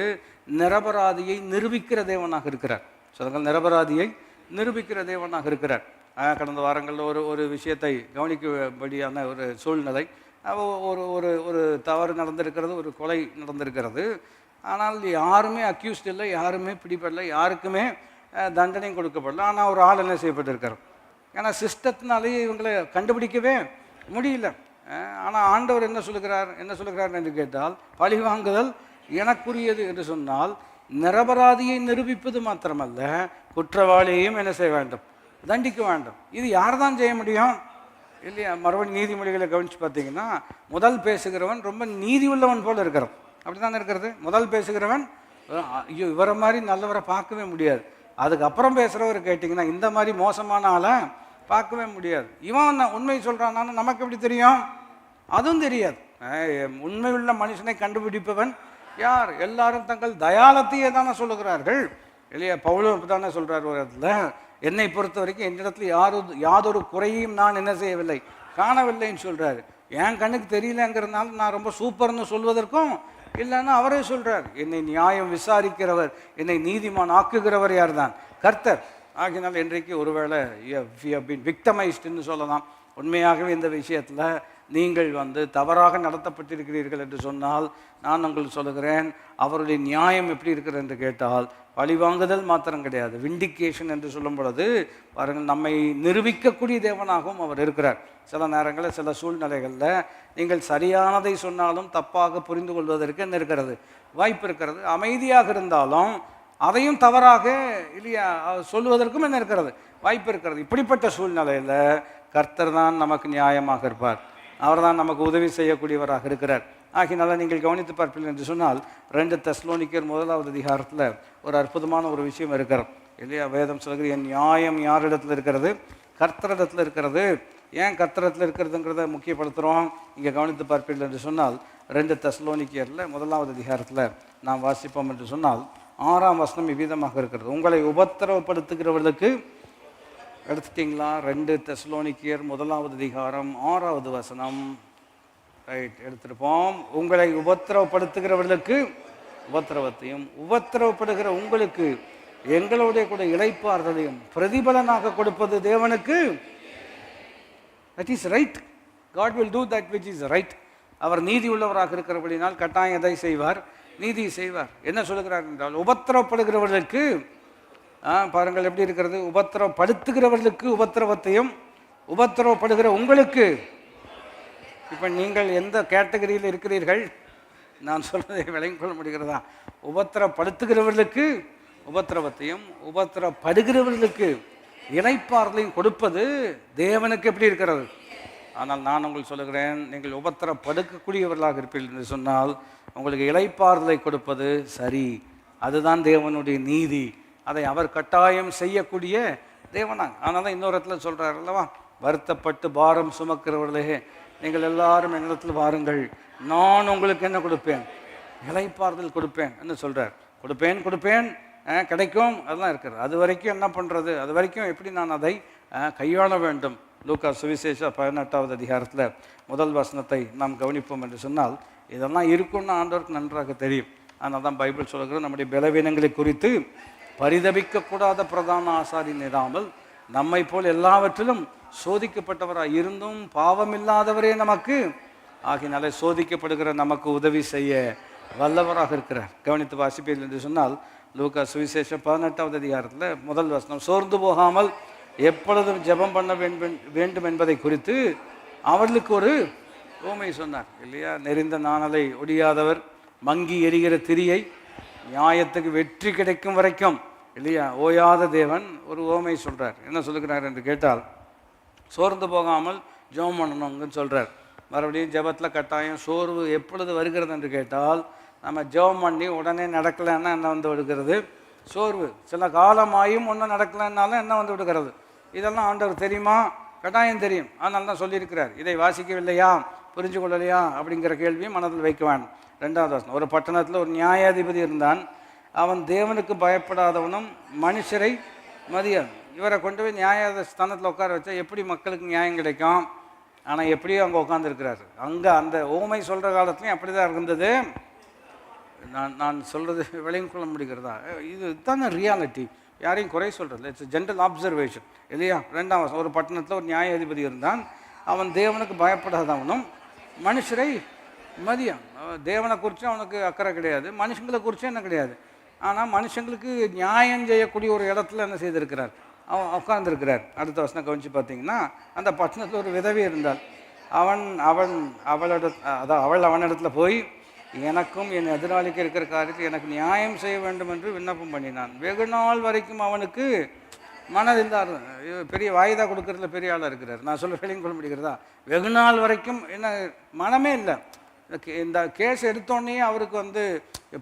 நிரபராதியை நிரூபிக்கிற தேவனாக இருக்கிறார். சொல்லுங்கள், நிரபராதியை நிரூபிக்கிற தேவனாக இருக்கிறார். கடந்த வாரங்களில் ஒரு விஷயத்தை கவனிக்கும்படியான ஒரு சூழ்நிலை. ஒரு ஒரு ஒரு தவறு நடந்திருக்கிறது, ஒரு கொலை நடந்திருக்கிறது. ஆனால் யாருமே அக்யூஸ்ட் இல்லை, யாருமே பிடிப்படலை, யாருக்குமே தண்டனை கொடுக்கப்படல. ஆனால் ஒரு ஆள் என்ன செய்யப்பட்டிருக்கார்? ஏன்னா சிஸ்டத்தினாலேயே இவங்களை கண்டுபிடிக்கவே முடியல. ஆனால் ஆண்டவர் என்ன சொல்லுகிறார் என்று கேட்டால், பழி வாங்குதல் எனக்குரியது என்று சொன்னால் நிரபராதியை நிரூபிப்பது மாத்திரமல்ல, குற்றவாளியையும் என்ன செய்ய வேண்டும்? தண்டிக்க வேண்டும். இது யார் தான் செய்ய முடியும் இல்லையா? மறுபடியும் நீதிமொழிகளை கவனித்து பார்த்தீங்கன்னா, முதல் பேசுகிறவன் ரொம்ப நீதி உள்ளவன் போல் இருக்கிறான். அப்படி தானே இருக்கிறது. முதல் பேசுகிறவன், ஐயோ இவரை மாதிரி நல்லவரை பார்க்கவே முடியாது. அதுக்கப்புறம் பேசுகிறவர் கேட்டிங்கன்னா இந்த மாதிரி மோசமான ஆளை பார்க்கவே முடியாது. இவன் உண்மை சொல்கிறான்னு நமக்கு எப்படி தெரியும்? அதுவும் தெரியாது. உண்மை உள்ள மனுஷனை கண்டுபிடிப்பவன் யார்? எல்லாரும் தங்கள் தயாளத்தையே தானே சொல்லுகிறார்கள் இல்லையா? பவுலும் தானே சொல்கிறார் ஒரு இடத்துல, என்னை பொறுத்த வரைக்கும் என்னிடத்துல யாதொரு குறையும் நான் என்ன செய்யவில்லை, காணவில்லைன்னு சொல்கிறாரு. என் கண்ணுக்கு தெரியலங்கிறதுனால நான் ரொம்ப சூப்பர்னு சொல்வதற்கும் இல்லைன்னா அவரே சொல்கிறார், என்னை நியாயம் விசாரிக்கிறவர், என்னை நீதிமான் ஆக்குகிறவர் யார் தான்? கர்த்தர். ஆகினால் இன்றைக்கு ஒருவேளை விக்டமைஸ்டுன்னு சொல்லலாம். உண்மையாகவே இந்த விஷயத்தில் நீங்கள் தவறாக நடத்தப்பட்டிருக்கிறீர்கள் என்று சொன்னால் நான் உங்களுக்கு சொல்லுகிறேன், அவருடைய நியாயம் எப்படி இருக்கிறது என்று கேட்டால் பழிவாங்குதல் மாத்திரம் கிடையாது, விண்டிகேஷன் என்று சொல்லும் பொழுது பாருங்கள், நம்மை நிரூபிக்கக்கூடிய தேவனாகவும் அவர் இருக்கிறார். சில நேரங்களில் சில சூழ்நிலைகளில் நீங்கள் சரியானதை சொன்னாலும் தப்பாக புரிந்து கொள்வதற்கு என்ன இருக்கிறது? வாய்ப்பு இருக்கிறது. அமைதியாக இருந்தாலும் அதையும் தவறாக இல்லையா சொல்லுவதற்கும் என்ன இருக்கிறது? வாய்ப்பு இருக்கிறது. இப்படிப்பட்ட சூழ்நிலையில் கர்த்தர் தான் நமக்கு நியாயமாக இருப்பார். அவர் தான் நமக்கு உதவி செய்யக்கூடியவராக இருக்கிறார். ஆகினால நீங்கள் கவனித்து பார்ப்பீர்கள் என்று சொன்னால் 2 தெசலோனிக்கர் 1வது அதிகாரத்தில் ஒரு அற்புதமான ஒரு விஷயம் இருக்கிறது இல்லையா? வேதம் சொல்கிறது, என் நியாயம் யாரிடத்தில் இருக்கிறது? கர்த்தரிடத்தில் இருக்கிறது. ஏன் கர்த்தரிடத்தில் இருக்கிறதுங்கிறத முக்கியப்படுத்துகிறோம். இங்கே கவனித்து பார்ப்பீர்கள் என்று சொன்னால் 2 தெசலோனிக்கரில் 1வது அதிகாரத்தில் நாம் வாசிப்போம் என்று சொன்னால் 6ஆம் வசனம் இவ்விதமாக இருக்கிறது, உங்களை உபத்திரவப்படுத்துகிறவர்களுக்கு. எடுத்துட்டிங்களா? 2 தெசலோனிக்கர் 1வது அதிகாரம் 6வது வசனம். ரைட், எடுத்துருப்போம். உங்களை உபத்திரவப்படுத்துகிறவர்களுக்கு உபத்திரவத்தையும், உபத்திரவப்படுகிற உங்களுக்கு எங்களுடைய கூட இளைப்பாறுதலையும் பிரதிபலனாக கொடுப்பது தேவனுக்கு. That is right. God will do that which is right. அவர் நீதி உள்ளவராக இருக்கிறபடினால் கட்டாயம் எதை செய்வார்? நீதி செய்வார். என்ன சொல்லுகிறார் என்றால், உபத்திரவப்படுகிறவர்களுக்கு பாருங்கள் எப்படி இருக்கிறது, உபத்திரவப்படுத்துகிறவர்களுக்கு உபத்திரவத்தையும், உபத்திரவப்படுகிற உங்களுக்கு. இப்போ நீங்கள் எந்த கேட்டகரியில் இருக்கிறீர்கள்? நான் சொல்வதை விளங்கிக் கொள்ள முடிகிறதா? உபத்திரப்படுத்துகிறவர்களுக்கு உபத்திரவத்தையும், உபத்திரப்படுகிறவர்களுக்கு இளைப்பாறுதலையும் கொடுப்பது தேவனுக்கு எப்படி இருக்கிறது? ஆனால் நான் உங்களுக்கு சொல்லுகிறேன், நீங்கள் உபத்திரப்படுக்கக்கூடியவர்களாக இருப்பீர்கள் என்று சொன்னால் உங்களுக்கு இளைப்பாறுதலை கொடுப்பது சரி. அதுதான் தேவனுடைய நீதி. அதை அவர் கட்டாயம் செய்யக்கூடிய தேவனாங்க. அதனால தான் இன்னொரு இடத்துல சொல்கிறார் அல்லவா, வருத்தப்பட்டு பாரம் சுமக்கிறவர்களே நீங்கள் எல்லாரும் என்னிடத்தில் வாருங்கள், நான் உங்களுக்கு என்ன கொடுப்பேன்? இளைப்பாறுதல் கொடுப்பேன் என்று சொல்கிறார். கொடுப்பேன் கிடைக்கும், அதெல்லாம் இருக்கிறது. அது வரைக்கும் என்ன பண்ணுறது? அது வரைக்கும் எப்படி நான் அதை கையாள வேண்டும்? லூக்கா சுவிசேஷ 18வது அதிகாரத்தில் 1 வசனத்தை நாம் கவனிப்போம் என்று சொன்னால் இதெல்லாம் இருக்கும்னு ஆண்டவருக்கு நன்றாக தெரியும். அதனால தான் பைபிள் சொல்கிறது, நம்முடைய பலவீனங்களை குறித்து பரிதபிக்கக்கூடாத பிரதான ஆசாரியன் இராமல் நம்மை போல் எல்லாவற்றிலும் சோதிக்கப்பட்டவராக இருந்தும் பாவமில்லாதவரே நமக்கு ஆகினாலே சோதிக்கப்படுகிற நமக்கு உதவி செய்ய வல்லவராக இருக்கிறார். கவனித்து வாசிப்பீர்கள் என்று சொன்னால் லூக்கா சுவிசேஷம் 18வது அதிகாரத்தில் 1 வசனம், சோர்ந்து போகாமல் எப்பொழுதும் ஜெபம் பண்ண வேண்டும் என்பதை குறித்து அவர்களுக்கு ஒரு ஓமை சொன்னார் இல்லையா? நெறிந்த நாணலை ஒடியாதவர், மங்கி எரிகிற திரியை, நியாயத்துக்கு வெற்றி கிடைக்கும் வரைக்கும் இல்லையா ஓயாத தேவன் ஒரு ஓமை சொல்கிறார். என்ன சொல்லுகிறார் என்று கேட்டால், சோர்ந்து போகாமல் ஜெபம் பண்ணணுங்கன்னு சொல்கிறார். மறுபடியும் ஜெபத்தில் கட்டாயம் சோர்வு எப்பொழுது வருகிறது என்று கேட்டால், நம்ம ஜெபம் பண்ணி உடனே நடக்கலைன்னா என்ன வந்து விடுகிறது? சோர்வு. சில காலமாயும் ஒன்றும் நடக்கலைன்னாலும் என்ன வந்து விடுகிறது? இதெல்லாம் ஆண்டவர் தெரியுமா? கட்டாயம் தெரியும். அதனால தான் சொல்லியிருக்கிறார். இதை வாசிக்கவில்லையா, புரிஞ்சு கொள்ளலையா அப்படிங்கிற கேள்வியும் மனதில் வைக்க வேணும். 2வது வசனம், ஒரு பட்டணத்தில் ஒரு நியாயாதிபதி இருந்தான். அவன் தேவனுக்கு பயப்படாதவனும் மனுஷரை மதியான். இவரை கொண்டு போய் நியாயஸ்தானத்தில் உட்கார வச்சா எப்படி மக்களுக்கு நியாயம் கிடைக்கும்? ஆனால் எப்படியோ அங்கே உட்காந்துருக்கிறாரு. அங்கே அந்த ஓமை சொல்கிற காலத்துலையும் அப்படி தான் இருந்தது. நான் சொல்கிறது விளையும் கொள்ள முடிகிறதா? இது தானே ரியாலிட்டி. யாரையும் குறை சொல்கிறது, இட்ஸ் ஜென்ரல் அப்சர்வேஷன் இல்லையா? 2ஆம் வசனம், ஒரு பட்டணத்தில் ஒரு நியாயாதிபதி இருந்தான். அவன் தேவனுக்கு பயப்படாதவனும் மனுஷரை மதியம். தேவனை குறித்து அவனுக்கு அக்கறை கிடையாது, மனுஷங்களை குறித்தும் என்ன கிடையாது. ஆனால் மனுஷங்களுக்கு நியாயம் செய்யக்கூடிய ஒரு இடத்துல என்ன செய்திருக்கிறார்? அவன் உட்கார்ந்துருக்கிறார். அடுத்த வசனம் கவனித்து பார்த்தீங்கன்னா, அந்த பட்டணத்தில் ஒரு விதவை இருந்தாள். அவள் அவனிடத்துல போய், எனக்கும் என் எதிராளிக்கு இருக்கிற காரியத்தில் எனக்கு நியாயம் செய்ய வேண்டும் என்று விண்ணப்பம் பண்ணினான். வெகு நாள் வரைக்கும் அவனுக்கு மனதில்லார். பெரிய வாய்தா கொடுக்கறதுல பெரிய ஆளாக இருக்கிறார். நான் சொல்ல வெளியும் கொள்ள முடிகிறதா? வெகு நாள் வரைக்கும் என்ன மனமே இல்லை. இந்த கேஸ் எடுத்தோடனே அவருக்கு வந்து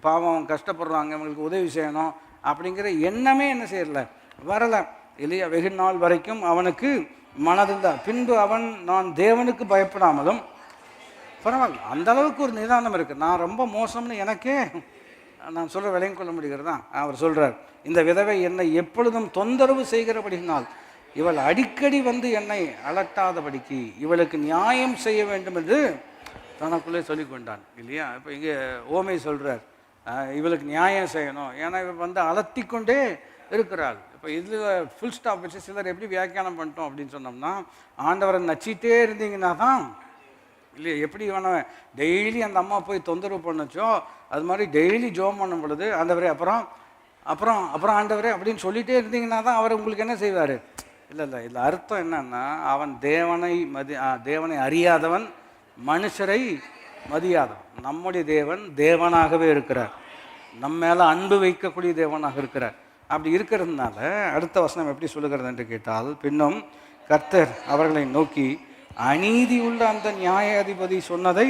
பாவம் கஷ்டப்படுறாங்க, அவங்களுக்கு உதவி செய்யணும் அப்படிங்கிற எண்ணமே என்ன செய்யலை, வரலை இல்லையா? வெகு நாள் வரைக்கும் அவனுக்கு மனதில்தான். பின்பு அவன், நான் தேவனுக்கு பயப்படாமலும், பரவாயில்ல அந்த அளவுக்கு ஒரு நிதானம் இருக்குது, நான் ரொம்ப மோசம்னு எனக்கே நான் சொல்ல விளையும் கொள்ள முடிகிறதா? அவர் சொல்கிறார், இந்த விதவை என்னை எப்பொழுதும் தொந்தரவு செய்கிறபடினால் இவள் அடிக்கடி வந்து என்னை அலட்டாதபடிக்கு இவளுக்கு நியாயம் செய்ய வேண்டும் என்று தனக்குள்ளே சொல்லி கொண்டான் இல்லையா? இப்போ இங்கே ஓமை சொல்கிறார், இவளுக்கு நியாயம் செய்யணும், ஏன்னா இவள் வந்து அலட்டி கொண்டே இருக்கிறாள். இப்போ இதில் ஃபுல் ஸ்டாப் வச்சு சிலர் எப்படி வியாக்கியானம் பண்ணிட்டோம் அப்படின்னு சொன்னோம்னா, ஆண்டவரை நச்சிட்டே இருந்தீங்கன்னா தான் இல்லையா, எப்படி இவனை டெய்லி அந்த அம்மா போய் தொந்தரவு பண்ணச்சோ அது மாதிரி டெய்லி ஜோம் பண்ணும் பொழுது ஆண்டவரே அப்புறம் அப்புறம் அப்புறம் ஆண்டவரே அப்படின்னு சொல்லிகிட்டே இருந்தீங்கன்னா தான் அவர் உங்களுக்கு என்ன செய்வார்? இல்லை இதில் அர்த்தம் என்னன்னா, அவன் தேவனை அறியாதவன், மனுஷரை மதியாதவன். நம்முடைய தேவன் தேவனாகவே இருக்கிறார், நம்ம மேலே அன்பு வைக்கக்கூடிய தேவனாக இருக்கிறார். அப்படி இருக்கிறதுனால அடுத்த வசனம் எப்படி சொல்லுகிறது என்று கேட்டால், பின்னும் கர்த்தர் அவர்களை நோக்கி, அநீதி உள்ள அந்த நியாயாதிபதி சொன்னதை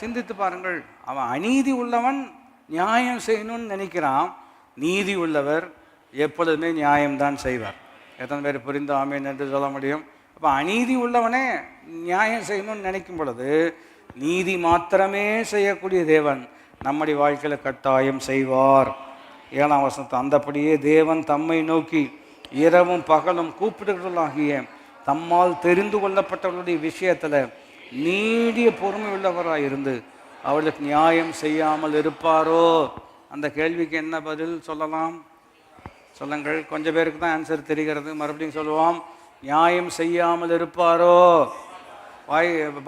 சிந்தித்து பாருங்கள். அவன் அநீதி உள்ளவன் நியாயம் செய்யணும்னு நினைக்கிறான். நீதி உள்ளவர் எப்பொழுதுமே நியாயம்தான் செய்வார். எத்தனை பேர் புரிந்து ஆமேன் என்று சொல்ல முடியும்? அப்போ அநீதி உள்ளவனே நியாயம் செய்யணும்னு நினைக்கும் பொழுது, நீதி மாத்திரமே செய்யக்கூடிய தேவன் நம்முடைய வாழ்க்கையில் கட்டாயம் செய்வார். 7ஆம் வசனத்தை, அந்தபடியே தேவன் தம்மை நோக்கி இரவும் பகலும் கூப்பிடுகிறவர்களாகிய தம்மால் தெரிந்து கொள்ளப்பட்டவர்களுடைய விஷயத்தில் நீடிய பொறுமை உள்ளவராக இருந்து அவளுக்கு நியாயம் செய்யாமல் இருப்பாரோ? அந்த கேள்விக்கு என்ன பதில் சொல்லலாம்? சொல்லுங்கள். கொஞ்சம் பேருக்கு தான் ஆன்சர் தெரிகிறது. மறுபடியும் சொல்லுவோம், நியாயம் செய்யாமல் இருப்பாரோ?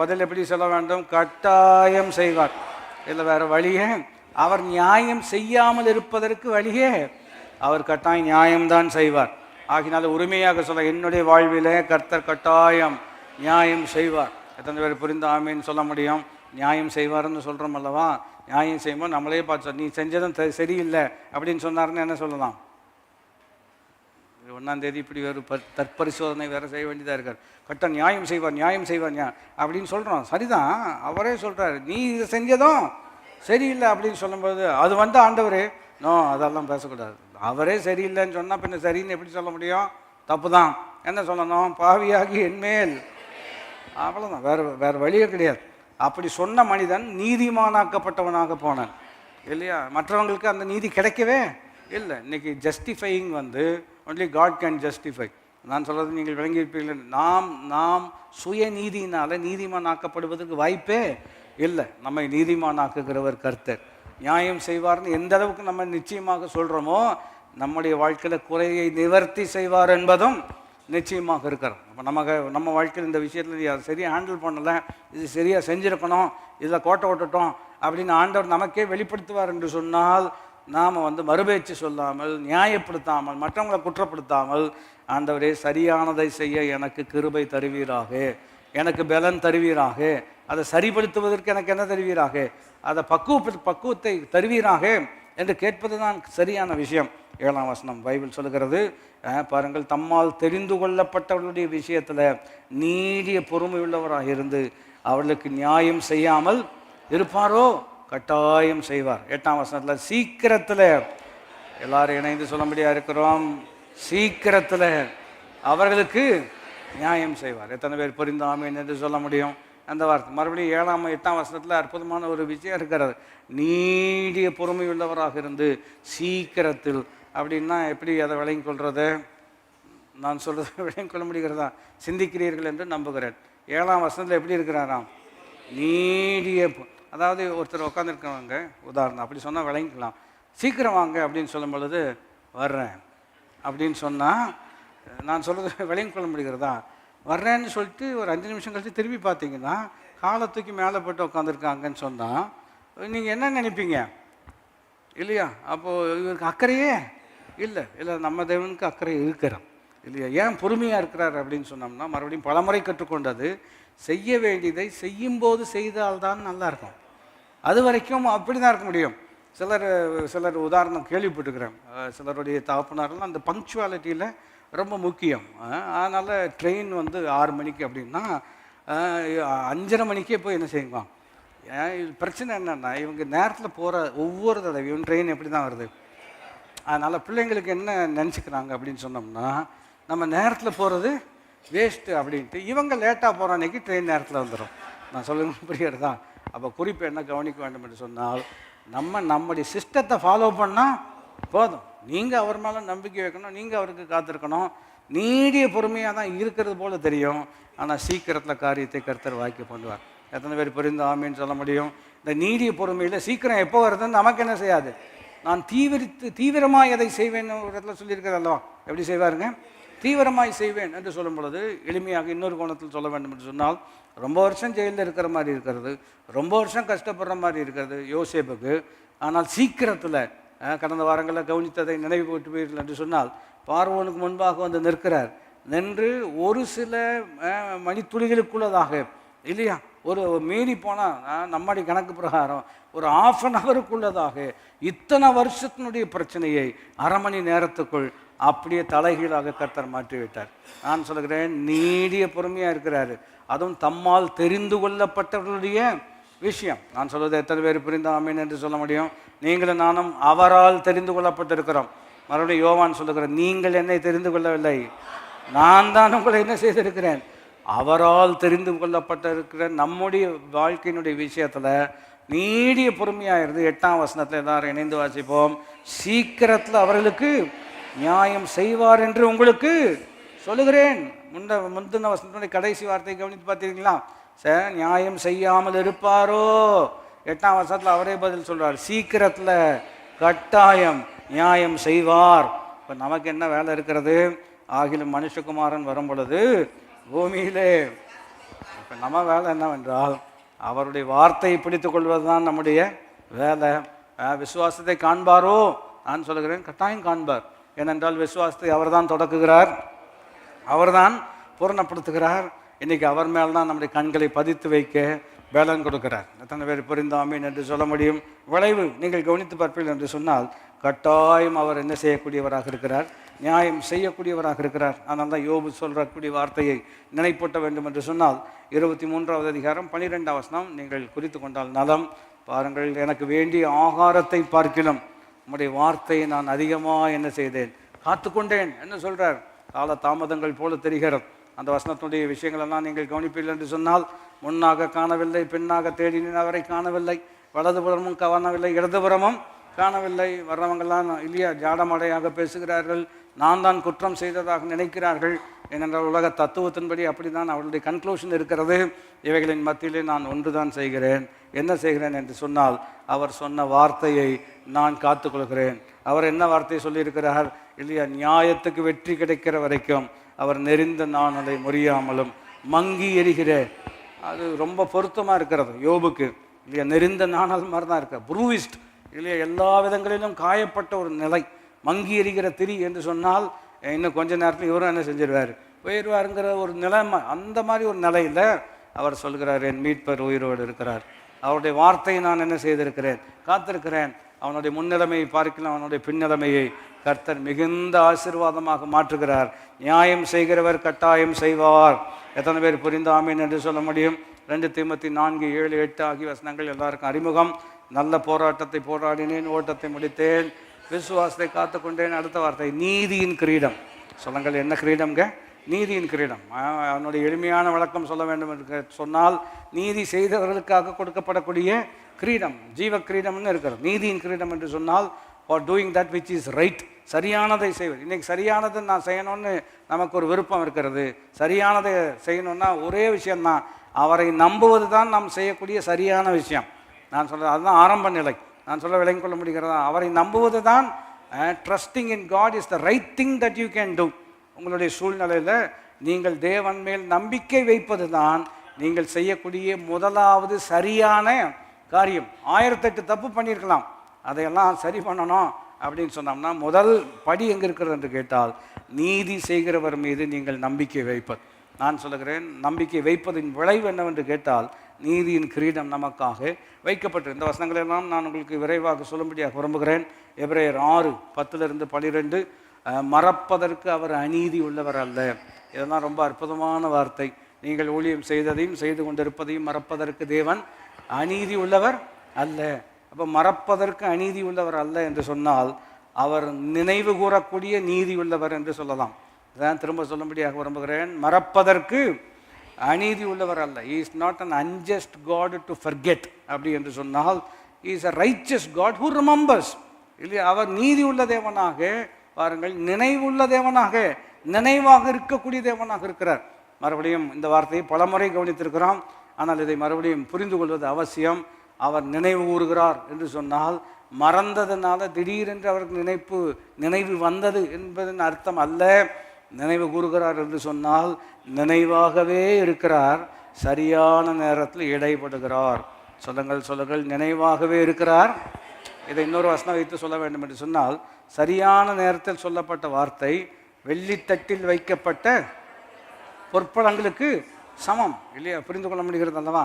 பதில் எப்படி சொல்ல வேண்டும்? கட்டாயம் செய்வார். இல்லை வேறு வழியே? அவர் நியாயம் செய்யாமல் இருப்பதற்கு வழியே அவர் கட்டாயம் நியாயம்தான் செய்வார். ஆகினால உரிமையாக சொல்ல, என்னுடைய வாழ்விலே கர்த்தர் கட்டாயம் நியாயம் செய்வார். எத்தனை பேர் புரிந்து ஆமேன்னு சொல்ல முடியும்? நியாயம் செய்வார்னு சொல்கிறோம் அல்லவா? நியாயம் செய்யும்போது நம்மளே பார்த்து, நீ செஞ்சதும் சரியில்லை அப்படின்னு சொன்னார்னு என்ன சொல்லலாம்? 1ஆம் தேதி இப்படி ஒரு தற்பரிசோதனை வேறு செய்ய வேண்டியதாக இருக்கார். கரெக்டாக நியாயம் செய்வார் நியாயம் செய்வார் அப்படின்னு சொல்கிறோம். சரிதான், அவரே சொல்கிறார், நீ இதை செஞ்சதும் சரியில்லை அப்படின்னு சொல்லும்போது அது வந்து ஆண்டவரே நோ அதெல்லாம் பேசக்கூடாது. அவரே சரியில்லைன்னு சொன்னால் பின்ன சரின்னு எப்படி சொல்ல முடியும்? தப்பு தான். என்ன சொல்லணும்? பாவியாகி என்மேல். அவ்வளோதான், வேறு வழியே கிடையாது. அப்படி சொன்ன மனிதன் நீதிமானாக்கப்பட்டவனாக போனான் இல்லையா? மற்றவங்களுக்கு அந்த நீதி கிடைக்கவே இல்லை. இன்றைக்கி ஜஸ்டிஃபையிங் வந்து ஒன்லி காட் கேன் ஜஸ்டிஃபை. நான் சொல்கிறது நீங்கள் விளங்கியிருப்பீர்கள். நாம் சுய நீதியினால் நீதிமானாக்கப்படுவதற்கு வாய்ப்பே இல்லை. நம்மை நீதிமானாக்குகிறவர் கர்த்தர். நியாயம் செய்வார்னு எந்த அளவுக்கு நம்ம நிச்சயமாக சொல்கிறோமோ, நம்முடைய வாழ்க்கையில் குறையை நிவர்த்தி செய்வார் என்பதும் நிச்சயமாக இருக்கிறோம். அப்போ நம்ம வாழ்க்கையில் இந்த விஷயத்தில் சரியாக ஹேண்டில் பண்ணலை, இது சரியாக செஞ்சுருக்கணும், இதில் கோட்டை விட்டுட்டோம் அப்படின்னு ஆண்டவர் நமக்கே வெளிப்படுத்துவார் என்று சொன்னால், நாம் வந்து மறுபேச்சு சொல்லாமல், நியாயப்படுத்தாமல், மற்றவங்களை குற்றப்படுத்தாமல், ஆண்டவரே சரியானதை செய்ய எனக்கு கிருபை தருவீராக எனக்கு பலன் தருவீராக, அதை சரிப்படுத்துவதற்கு எனக்கு என்ன தருவீராக, அதை பக்குவத்தை தருவீராக என்று கேட்பது தான் சரியான விஷயம். 7ஆம் வசனம் பைபிள் சொல்லுகிறது, பாருங்கள், தம்மால் தெரிந்து கொள்ளப்பட்டவர்களுடைய விஷயத்தில் நீடிய பொறுமை உள்ளவராக இருந்து அவர்களுக்கு நியாயம் செய்யாமல் இருப்பாரோ, கட்டாயம் செய்வார். 8ஆம் வசனத்தில் சீக்கிரத்தில், எல்லாரும் இணைந்து சொல்ல முடியாது இருக்கிறோம், சீக்கிரத்தில் அவர்களுக்கு நியாயம் செய்வார். எத்தனை பேர் புரிந்து ஆமீன் என்று சொல்ல முடியும்? அந்த வார்த்தை மறுபடியும் 7ஆம் 8ஆம் வசனத்தில் அற்புதமான ஒரு விஷயம் இருக்கிறது. நீடிய பொறுமை உள்ளவராக இருந்து சீக்கிரத்தில். அப்படின்னா எப்படி அதை விளங்கி கொள்வது? நான் சொல்கிறது விளங்கி கொள்ள முடிகிறதா? சிந்திக்கிறீர்கள் என்று நம்புகிறேன். 7ஆம் வசனத்தில் எப்படி இருக்கிறாராம்? நீடிய, அதாவது ஒருத்தர் உட்காந்துருக்கவங்க, உதாரணம் அப்படி சொன்னால் விளங்கிக்கலாம். சீக்கிரம் வாங்க அப்படின்னு சொல்லும் பொழுது வர்றேன் அப்படின்னு சொன்னால் நான் சொல்கிறது விளங்கி கொள்ள முடிகிறதா? வர்றேன்னு சொல்லிட்டு ஒரு 5 நிமிஷம் கழித்து திரும்பி பார்த்தீங்கன்னா காலத்துக்கு மேலே போட்டு உட்காந்துருக்காங்கன்னு சொன்னால் நீங்கள் என்ன நினைப்பீங்க? இல்லையா? அப்போது இவருக்கு அக்கறையே இல்லை. இல்லை, நம்ம தேவனுக்கு அக்கறை இருக்கிறோம் இல்லையா? ஏன் பொறுமையாக இருக்கிறார் அப்படின்னு சொன்னோம்னா, மறுபடியும் பலமுறை கற்றுக்கொண்டது, செய்ய வேண்டியதை செய்யும்போது செய்தால்தான் நல்லா இருக்கும். அது வரைக்கும் அப்படி தான் இருக்க முடியும். சிலர் உதாரணம் கேள்விப்பட்டுக்கிறேன், சிலருடைய தகப்பனாரெல்லாம் அந்த பங்க்சுவாலிட்டியில் ரொம்ப முக்கியம். அதனால் ட்ரெயின் 6 மணிக்கு அப்படின்னா 5:30 மணிக்கே போய் என்ன செய்வாங்க. பிரச்சனை என்னென்னா, இவங்க நேரத்தில் போகிற ஒவ்வொரு தடவையும் ட்ரெயின் எப்படி தான் வருது. அதனால் பிள்ளைங்களுக்கு என்ன நினச்சிக்கிறாங்க அப்படின்னு சொன்னோம்னா, நம்ம நேரத்தில் போகிறது வேஸ்ட்டு அப்படின்ட்டு, இவங்க லேட்டாக போகிற அன்றைக்கி ட்ரெயின் நேரத்தில் வந்துடும். நான் சொல்லுங்க, புரியுறதா? அப்போ குறிப்பு என்ன கவனிக்க வேண்டும் என்று சொன்னால், நம்முடைய சிஸ்டத்தை ஃபாலோ பண்ணால் போதும். நீங்கள் அவர் மேலே நம்பிக்கை வைக்கணும், நீங்கள் அவருக்கு காத்திருக்கணும். நீடிய பொறுமையாக தான் இருக்கிறது போல தெரியும், ஆனால் சீக்கிரத்தில் காரியத்தை கர்த்தர் வாய்க்க பண்ணுவார். எத்தனை பேர் புரிந்து ஆமீன்னு சொல்ல முடியும்? இந்த நீடிய பொறுமையில் சீக்கிரம் எப்போ வருதுன்னு நமக்கு என்ன செய்யாது. நான் தீவிரமாக எதை செய்வேன்னு ஒரு இடத்துல சொல்லியிருக்கிறதல்லோ, எப்படி செய்வாருங்க? தீவிரமாய் செய்வேன் என்று சொல்லும் பொழுது எளிமையாக இன்னொரு கோணத்தில் சொல்ல வேண்டும் என்று சொன்னால், ரொம்ப வருஷம் ஜெயிலில் இருக்கிற மாதிரி இருக்கிறது, ரொம்ப வருஷம் கஷ்டப்படுற மாதிரி இருக்கிறது யோசேப்புக்கு. ஆனால் சீக்கிரத்தில், கடந்த வாரங்களில் கவனித்ததை நினைவு போட்டுவீர்கள் என்று சொன்னால், பார்வோனுக்கு முன்பாக வந்து நிற்கிறார். நின்று ஒரு சில மணித்துளிகளுக்குள்ளதாக, இல்லையா, ஒரு மீறி போனால் நம்முடைய கணக்கு பிரகாரம் ஒரு 1/2 ஹவருக்குள்ளதாக இத்தனை வருஷத்தினுடைய பிரச்சனையை 1/2 மணி நேரத்துக்குள் அப்படியே தலைகீழாக கர்த்தர் மாற்றிவிட்டார். நான் சொல்கிறேன், நீடிய பொறுமையாக இருக்கிறாரு. அதுவும் தம்மால் தெரிந்து கொள்ளப்பட்டவர்களுடைய விஷயம். நான் சொல்வது எத்தனை பேர் புரிந்த ஆமீன் என்று சொல்ல முடியும்? நீங்களும் நானும் அவரால் தெரிந்து கொள்ளப்பட்டிருக்கிறோம். மறுபடியும் யோவான் சொல்லுகிறேன், நீங்கள் என்னை தெரிந்து கொள்ளவில்லை, நான் தான் உங்களை என்ன செய்திருக்கிறேன், அவரால் தெரிந்து கொள்ளப்பட்டிருக்கிற நம்முடைய வாழ்க்கையினுடைய விஷயத்தில் நீடிய பொறுமையாக இருந்து 8ஆம் வசனத்தில் எல்லாரும் இணைந்து வாசிப்போம். சீக்கிரத்தில் அவர்களுக்கு நியாயம் செய்வார் என்று உங்களுக்கு சொல்லுகிறேன். முந்தின வசனத்துடைய கடைசி வார்த்தையை கவனித்து பார்த்தீங்களா? நியாயம் செய்யாமல் இருப்பாரோ. 8ஆம் வசனத்தில் அவரே பதில் சொல்றார், சீக்கிரத்தில் கட்டாயம் நியாயம் செய்வார். இப்போ நமக்கு என்ன வேலை இருக்கிறது? ஆகிலும் மனுஷகுமாரன் வரும் பொழுது பூமியிலே, இப்போ நம்ம வேலை என்னவென்றால் அவருடைய வார்த்தையை பிடித்துக் கொள்வது தான் நம்முடைய வேலை. விசுவாசத்தை காண்பாரோ? நான் சொல்லுகிறேன், கட்டாயம் காண்பார். ஏனென்றால் விசுவாசத்தை அவர் தான் தொடக்குகிறார், அவர் தான் பூரணப்படுத்துகிறார். இன்றைக்கி அவர் மேல் தான் நம்முடைய கண்களை பதித்து வைக்க வேலன் கொடுக்கிறார். எத்தனை பேர் புரிந்தாமீன் என்று சொல்ல முடியும்? விளைவு நீங்கள் கவனித்து பார்ப்பீர்கள் என்று சொன்னால், கட்டாயம் அவர் என்ன செய்யக்கூடியவராக இருக்கிறார், நியாயம் செய்யக்கூடியவராக இருக்கிறார். அதனால் தான் யோபு சொல்றக்கூடிய வார்த்தையை நினைப்பூட்ட வேண்டும் என்று சொன்னால், 23வது அதிகாரம் 12ஆம் வசனம் நீங்கள் குறித்து கொண்டால் நலம். பாருங்கள், எனக்கு வேண்டிய ஆகாரத்தை பார்க்கிலும் உம்முடைய வார்த்தையை நான் அதிகமாக என்ன செய்தேன், காத்துக்கொண்டேன் என்ன சொல்கிறார். கால தாமதங்கள் போல தெரிகிறது. அந்த வசனத்துடைய விஷயங்களெல்லாம் நீங்கள் கவனிப்பீர்கள் என்று சொன்னால், முன்னாக காணவில்லை, பின்னாக தேடினேன் அவரை காணவில்லை, வலதுபுறமும் காணவில்லை, இடதுபுறமும் காணவில்லை. வர்றவங்கெல்லாம் இல்லையா ஜாடமடையாக பேசுகிறார்கள், நான் தான் குற்றம் செய்ததாக நினைக்கிறார்கள். ஏனென்றால் உலக தத்துவத்தின்படி அப்படி தான் அவர்களுடைய கன்க்ளூஷன் இருக்கிறது. இவைகளின் மத்தியிலே நான் ஒன்று தான் செய்கிறேன். என்ன செய்கிறேன் என்று சொன்னால், அவர் சொன்ன வார்த்தையை நான் காத்துக்கொள்கிறேன். அவர் என்ன வார்த்தையை சொல்லியிருக்கிறார் இல்லையா? நியாயத்துக்கு வெற்றி கிடைக்கிற வரைக்கும் அவர் நெறிந்த நாணலை முறியாமலும் மங்கி எரிகிற, அது ரொம்ப பொருத்தமாக இருக்கிறது யோபுக்கு இல்லையா? நெறிந்த நாணல் மாதிரி தான் இருக்க, ப்ரூவிஸ்ட் இல்லையா? எல்லா விதங்களிலும் காயப்பட்ட ஒரு நிலை, மங்கி எரிகிற திரி என்று சொன்னால் இன்னும் கொஞ்ச நேரத்தில் இவரும் என்ன செஞ்சிருவார், போயிடுவாருங்கிற ஒரு நிலைமை, அந்த மாதிரி ஒரு நிலையில் அவர் சொல்கிறார், என் மீட்பர் உயிரோடு இருக்கிறார், அவருடைய வார்த்தையை நான் என்ன செய்திருக்கிறேன், காத்திருக்கிறேன். அவனுடைய முன்னிலைமையை பார்க்கலாம், அவனுடைய பின்னிலைமையை கர்த்தர் மிகுந்த ஆசீர்வாதமாக மாற்றுகிறார். நியாயம் செய்கிறவர் கட்டாயம் செய்வார். எத்தனை பேர் புரிந்து ஆமீன் என்று சொல்ல முடியும்? 2 தீமோத்தேயு 4, 7, 8 ஆகிய வசனங்கள் எல்லாருக்கும் அறிமுகம். நல்ல போராட்டத்தை போராடினேன், ஓட்டத்தை முடித்தேன், விசுவாசத்தை காத்துக்கொண்டேன். அடுத்த வார்த்தை நீதியின் கிரீடம். சொல்லுங்கள், என்ன கிரீடம்ங்க? நீதியின் கிரீடம். அவனுடைய எளிமையான விளக்கம் சொல்ல வேண்டும் என்று சொன்னால், நீதி செய்தவர்களுக்காக கொடுக்கப்படக்கூடிய கிரீடம், ஜீவ கிரீடம்னு இருக்கிறது. நீதியின் கிரீடம் என்று சொன்னால் for doing that which is right, சரியானதை செய்வது. இன்றைக்கி சரியானதை நான் செய்யணும்னு நமக்கு ஒரு விருப்பம் இருக்கிறது. சரியானதை செய்யணுன்னா ஒரே விஷயந்தான், அவரை நம்புவது தான் நாம் செய்யக்கூடிய சரியான விஷயம். நான் சொல்கிறது அதுதான் ஆரம்ப நிலை. நான் சொல்ல விளங்கிக் கொள்ள முடிகிறதா? அவரை நம்புவது தான், trusting in God is the right thing that you can do. உங்களுடைய சூழ்நிலையில் நீங்கள் தேவன் மேல் நம்பிக்கை வைப்பது தான் நீங்கள் செய்யக்கூடிய முதலாவது சரியான காரியம். 1008 தப்பு பண்ணியிருக்கலாம், அதையெல்லாம் சரி பண்ணணும் அப்படின்னு சொன்னோம்னா முதல் படி எங்கே இருக்கிறது என்று கேட்டால், நீதி செய்கிறவர் மீது நீங்கள் நம்பிக்கை வைப்பது. நான் சொல்லுகிறேன், நம்பிக்கை வைப்பதின் விளைவு என்னவென்று கேட்டால், நீதியின் கிரீடம் நமக்காக வைக்கப்பட்டு. இந்த வசனங்களெல்லாம் நான் உங்களுக்கு விரைவாக சொல்லும்படியாக விரும்புகிறேன். எபிரேயர் 6:10-12, மறப்பதற்கு அவர் அநீதி உள்ளவர் அல்ல. இதெல்லாம் ரொம்ப அற்புதமான வார்த்தை. நீங்கள் ஊழியம் செய்ததையும் செய்து கொண்டிருப்பதையும் மறப்பதற்கு தேவன் அநீதி உள்ளவர் அல்ல. அப்போ மறப்பதற்கு அநீதி உள்ளவர் அல்ல என்று சொன்னால், அவர் நினைவு கூறக்கூடிய நீதி உள்ளவர் என்று சொல்லலாம். இதான் திரும்ப சொல்லும்படியாக விரும்புகிறேன். மறப்பதற்கு அநீதி உள்ளவர் அல்ல. He is not an unjust God to forget அப்படி என்று சொன்னால், He is a righteous God who remembers. இல்லையா? அவர் நீதி உள்ள தேவனாக, பாருங்கள், நினைவுள்ள தேவனாக, நினைவாக இருக்கக்கூடிய தேவனாக இருக்கிறார். மறுபடியும் இந்த வார்த்தையை பலமுறை கவனித்திருக்கிறோம், ஆனால் இதை மறுபடியும் புரிந்து கொள்வது அவசியம். அவர் நினைவு கூறுகிறார் என்று சொன்னால், மறந்ததுனால திடீரென்று அவருக்கு நினைவு வந்தது என்பதன் அர்த்தம் அல்ல. நினைவு கூறுகிறார் என்று சொன்னால் நினைவாகவே இருக்கிறார், சரியான நேரத்தில் இடைப்படுகிறார். சொல்லுங்கள், நினைவாகவே இருக்கிறார். இதை இன்னொரு வசனம் வைத்து சொல்ல வேண்டும் என்று சொன்னால், சரியான நேரத்தில் சொல்லப்பட்ட வார்த்தை வெள்ளித்தட்டில் வைக்கப்பட்ட பொற்பழங்களுக்கு சமம். இல்லையா? புரிந்து கொள்ள முடிகிறது அல்லவா?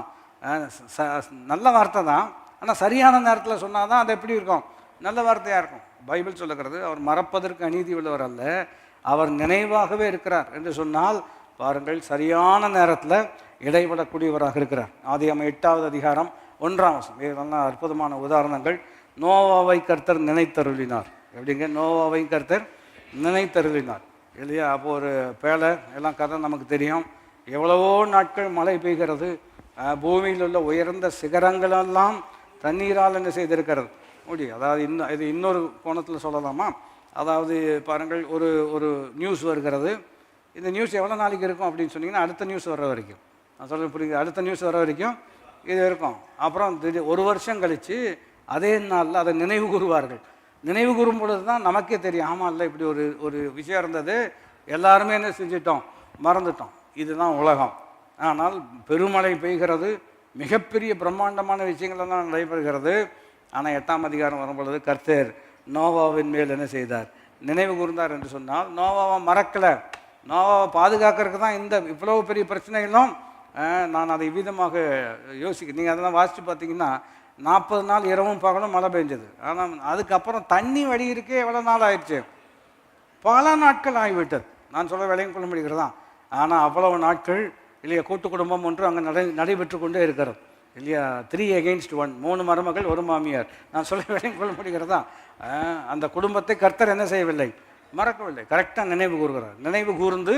நல்ல வார்த்தை தான், ஆனால் சரியான நேரத்தில் சொன்னால் தான் அது எப்படி இருக்கும்? நல்ல வார்த்தையாக இருக்கும். பைபிள் சொல்லுகிறது, அவர் மறப்பதற்கு அநீதி உள்ளவர் அல்ல, அவர் நினைவாகவே இருக்கிறார் என்று சொன்னால், பாருங்கள், சரியான நேரத்தில் இடைபடக்கூடியவராக இருக்கிறார். ஆதியாகமம் 8:1 இதெல்லாம் அற்புதமான உதாரணங்கள். நோவாவை கர்த்தர் நினைத்தருளினார். எப்படிங்க? நோவாவை கர்த்தர் நினைத்தருளினார். இல்லையா? அப்போ ஒரு பேழை எல்லாம் கதை நமக்கு தெரியும். எவ்வளவோ நாட்கள் மழை பெய்கிறது, பூமியில் உள்ள உயர்ந்த சிகரங்களெல்லாம் தண்ணீரால் என்ன செய்திருக்கிறது முடியும். அதாவது இது இன்னொரு கோணத்தில் சொல்லலாமா? அதாவது பாருங்கள், ஒரு நியூஸ் வருகிறது. இந்த நியூஸ் எவ்வளோ நாளைக்கு இருக்கும் அப்படின்னு சொன்னீங்கன்னா, அடுத்த நியூஸ் வர்ற வரைக்கும். நான் சொல்ல புரியுது? அடுத்த நியூஸ் வர வரைக்கும் இது இருக்கும். அப்புறம் ஒரு வருஷம் கழித்து அதே நாளில் அதை நினைவு கூறுவார்கள். நினைவு கூறும் பொழுது தான் நமக்கே தெரியும், ஆமாம் இல்லை இப்படி ஒரு விஷயம் இருந்தது, எல்லாருமே என்ன செஞ்சிட்டோம், மறந்துட்டோம். இதுதான் உலகம். ஆனால் பெருமழை பெய்கிறது, மிகப்பெரிய பிரம்மாண்டமான விஷயங்களெல்லாம் நடைபெறுகிறது. ஆனால் 8ஆம் அதிகாரம் வரும்பொழுது கர்த்தர் நோவாவின் மேல் என்ன செய்தார்? நினைவு கூர்ந்தார் என்று சொன்னால், நோவாவை மறக்கலை, நோவாவை பாதுகாக்கிறதுக்கு தான் இந்த இவ்வளோ பெரிய பிரச்சனைகளும். நான் அதை விதமாக யோசிக்கிறேன். நீங்கள் அதெல்லாம் வாசித்து பார்த்தீங்கன்னா, 40 நாள் இரவும் பகலும் மழை பெஞ்சது. ஆனால் அதுக்கப்புறம் தண்ணி வடிகிறதுக்கே எவ்வளோ நாள் ஆயிடுச்சு? பல நாட்கள் ஆகிவிட்டது. நான் சொல்ல விளையும் கொள்ள முடிகிறதா? ஆனால் அவ்வளவு நாட்கள் இல்லையா? கூட்டு குடும்பம் ஒன்று அங்கே நடைபெற்று கொண்டே இருக்கிறது. இல்லையா? 3 against 1, 3 மருமகள் 1 மாமியார். நான் சொல்ல விளையும் கொள்ள முடிகிறதா? அந்த குடும்பத்தை கர்த்தர் என்ன செய்யவில்லை? மறக்கவில்லை. கரெக்டாக நினைவு கூறுகிறார். நினைவு கூர்ந்து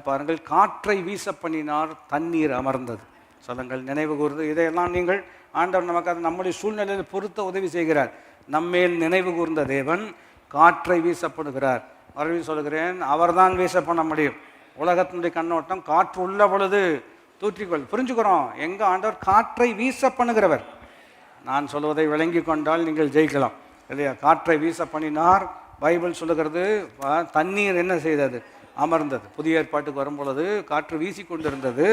பாருங்கள், காற்றை வீச பண்ணினார், தண்ணீர் அமர்ந்தது. சொல்லுங்கள், நினைவு கூர்ந்து. இதையெல்லாம் நீங்கள் ஆண்டவர் நமக்கு அது நம்முடைய சூழ்நிலையில் பொறுத்த உதவி செய்கிறார். நம்மேல் நினைவு கூர்ந்த தேவன் காற்றை வீசப்படுகிறார். மறுபடியும் சொல்கிறேன், அவர் தான் வீச பண்ண முடியும். உலகத்தினுடைய கண்ணோட்டம் காற்று உள்ள பொழுது தூற்றிக்கொள். புரிஞ்சுக்கிறோம், எங்கள் ஆண்டவர் காற்றை வீச பண்ணுகிறவர். நான் சொல்வதை விளங்கி கொண்டால் நீங்கள் ஜெயிக்கலாம். இல்லையா? காற்றை வீச பண்ணினார். பைபிள் சொல்லுகிறது, தண்ணீர் என்ன செய்தது? அமர்ந்தது. புதிய ஏற்பாட்டுக்கு வரும் பொழுது காற்று வீசி கொண்டிருந்தது.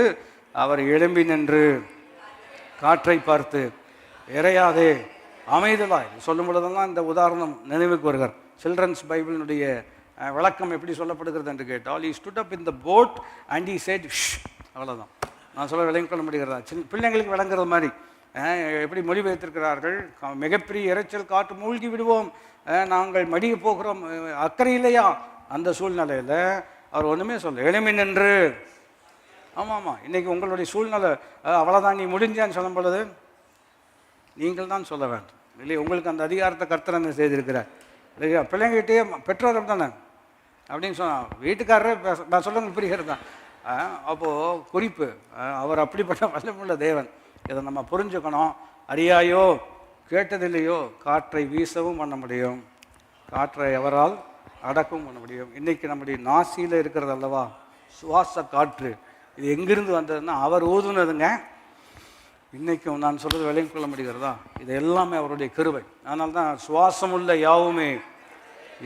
அவர் எழும்பி நின்று காற்றை பார்த்து, இறையாதே அமைதலாய் சொல்லும் பொழுதெல்லாம் இந்த உதாரணம் நினைவுக்கு வருகிறார். சில்ட்ரன்ஸ் பைபிளினுடைய விளக்கம் எப்படி சொல்லப்படுகிறது என்று கேட்டால், he stood up in the boat and he said shh. அவ்வளோதான். நான் சொல்ல விளங்கிக் கொள்ள முடிகிறதா? பிள்ளைங்களுக்கு விளங்குறது மாதிரி எப்படி மொழிபெயர்த்திருக்கிறார்கள். மிகப்பெரிய இறைச்சல் காற்று, மூழ்கி விடுவோம், நாங்கள் மடிய போகிறோம், அக்கறை இல்லையா? அந்த சூழ்நிலையில் அவர் ஒன்றுமே சொல்ல, எளிமை நின்று. ஆமாம், இன்றைக்கி உங்களுடைய சூழ்நிலை அவ்வளோதான், நீ முடிஞ்சான்னு சொல்லும் பொழுது நீங்கள் தான் சொல்ல வேண்டும் இல்லையா? உங்களுக்கு அந்த அதிகாரத்தை கர்த்தர் என்ன செய்திருக்கிறார் இல்லையா? பிள்ளைங்கிட்டே பெற்றோர் தானே அப்படின்னு சொன்னால், வீட்டுக்காரரே நான் சொல்லுங்க புரிகிறது தான். அப்போது குறிப்பு, அவர் அப்படிப்பட்ட வல்லமுள்ள தேவன். இதை நம்ம புரிஞ்சுக்கணும். அறியாயோ கேட்டதில்லையோ காற்றை வீசவும் பண்ண முடியும், காற்றை அவரால் அடக்கவும் பண்ண முடியும். இன்றைக்கி நம்முடைய நாசியில் இருக்கிறது அல்லவா சுவாச காற்று, இது எங்கிருந்து வந்ததுன்னா அவர் ஊதுனதுங்க. இன்றைக்கும் நான் சொல்கிறது விளங்கிக் கொள்ள முடிகிறதா? இது எல்லாமே அவருடைய கிருபை. அதனால தான் சுவாசமுள்ள யாவுமே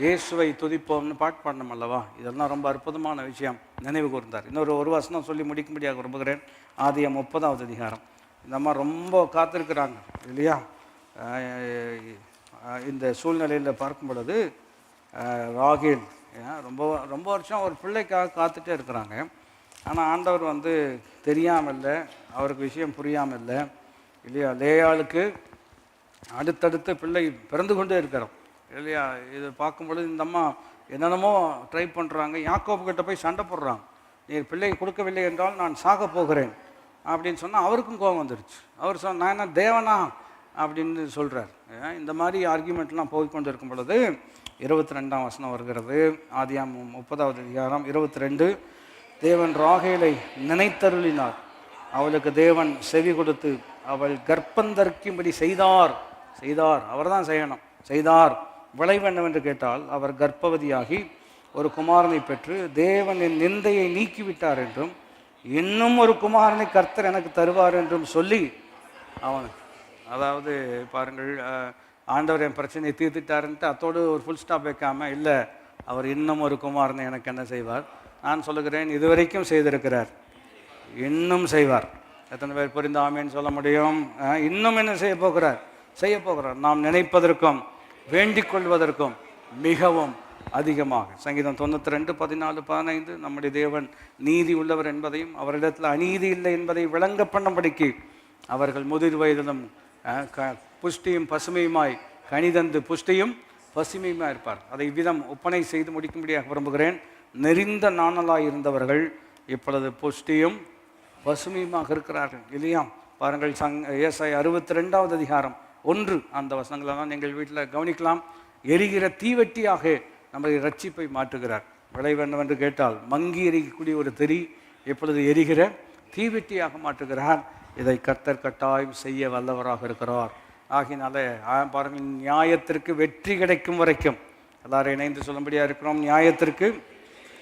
இயேசுவை துதிப்போம்னு பாட்டு பாடணும் அல்லவா? இதெல்லாம் ரொம்ப அற்புதமான விஷயம் நினைவு கூர்ந்தார். ஒரு வசனம் சொல்லி முடிக்கும்படியாக விரும்புகிறேன். ஆதியாகமம் 30வது அதிகாரம். இந்த மாதிரி ரொம்ப காத்திருக்கிறாங்க இல்லையா? இந்த சூழ்நிலையில் பார்க்கும் பொழுது ராகேல் ரொம்ப ரொம்ப வருஷம் ஒரு பிள்ளைக்காக காத்துட்டே இருக்கிறாங்க. ஆனால் ஆண்டவர் தெரியாமல் இல்லை, அவருக்கு விஷயம் புரியாமல் இல்லை இல்லையா? லேயாளுக்கு அடுத்தடுத்து பிள்ளை பிறந்து கொண்டே இருக்கிறோம் இல்லையா? இது பார்க்கும்பொழுது இந்த அம்மா என்னென்னமோ ட்ரை பண்ணுறாங்க. யாக்கோபு கிட்ட போய் சண்டை போடுறாங்க, நீ பிள்ளை கொடுக்கவில்லை என்றால் நான் சாக போகிறேன் அப்படின்னு சொன்னால் அவருக்கும் கோபம் வந்துருச்சு. அவர் நான் என்ன தேவனா அப்படின்னு சொல்கிறார். இந்த மாதிரி ஆர்கியூமெண்ட்லாம் போய்கொண்டு இருக்கும் பொழுது 22ஆம் வசனம் வருகிறது. ஆதியாகமம் 30வது அதிகாரம் 22. தேவன் ராகேலை நினைத்தருளினார், அவளுக்கு தேவன் செவி கொடுத்து அவள் கர்ப்பந்தரிக்கும்படி செய்தார். அவர் தான் செய்யணும், செய்தார். விளைவு என்னவென்று கேட்டால், அவர் கர்ப்பவதியாகி ஒரு குமாரனை பெற்று தேவன் என் நிந்தையை நீக்கிவிட்டார் என்றும் இன்னும் ஒரு குமாரனை கர்த்தர் எனக்கு தருவார் என்றும் சொல்லி அவன், அதாவது பாருங்கள், ஆண்டவர் என் பிரச்சனையை தீர்த்துட்டாருன்ட்டு அத்தோடு ஒரு ஃபுல் ஸ்டாப் வைக்காம, இல்லை அவர் இன்னும் ஒரு குமாரனை எனக்கு என்ன செய்வார்? நான் சொல்லுகிறேன், இதுவரைக்கும் செய்திருக்கிறார், இன்னும் செய்வார். எத்தனை பேர் புரிந்து ஆமேன்னு சொல்ல முடியும்? இன்னும் என்ன செய்ய போகிறார்? நாம் நினைப்பதற்கும் வேண்டிக் கொள்வதற்கும் மிகவும் அதிகமாக. சங்கீதம் 92, 14, 15. நம்முடைய தேவன் நீதி உள்ளவர் என்பதையும் அவரிடத்தில் அநீதி இல்லை என்பதை விளங்க பண்ணும்படிக்கு அவர்கள் முதிர் வயதிலும் புஷ்டியும் பசுமையுமாய் கனிதந்து புஷ்டியும் பசுமையுமாய் இருப்பார். அதை இவ்விதம் ஒப்பனை செய்து முடிக்கும்படியாக விரும்புகிறேன். நெறிந்த நாணலாய் இருந்தவர்கள் இப்பொழுது புஷ்டியும் பசுமையுமாக இருக்கிறார்கள் இல்லையா? பாருங்கள், ஏசாயா 62வது அதிகாரம் 1 அந்த வசனங்களெல்லாம் நீங்கள் வீட்டில் கவனிக்கலாம். எரிகிற தீவெட்டியாக நம்மை ரட்சிப்பை மாற்றுகிறார். விளைவு என்னவென்று கேட்டால், மங்கி எரிக்கக்கூடிய ஒரு திரி இப்பொழுது எரிகிற தீவெட்டியாக மாற்றுகிறார். இதை கர்த்தர் கட்டாயம் செய்ய வல்லவராக இருக்கிறார். ஆகினால பாருங்கள், நியாயத்திற்கு வெற்றி கிடைக்கும் வரைக்கும் எல்லாரும் இணைந்து சொல்லும்படியாக இருக்கிறோம். நியாயத்திற்கு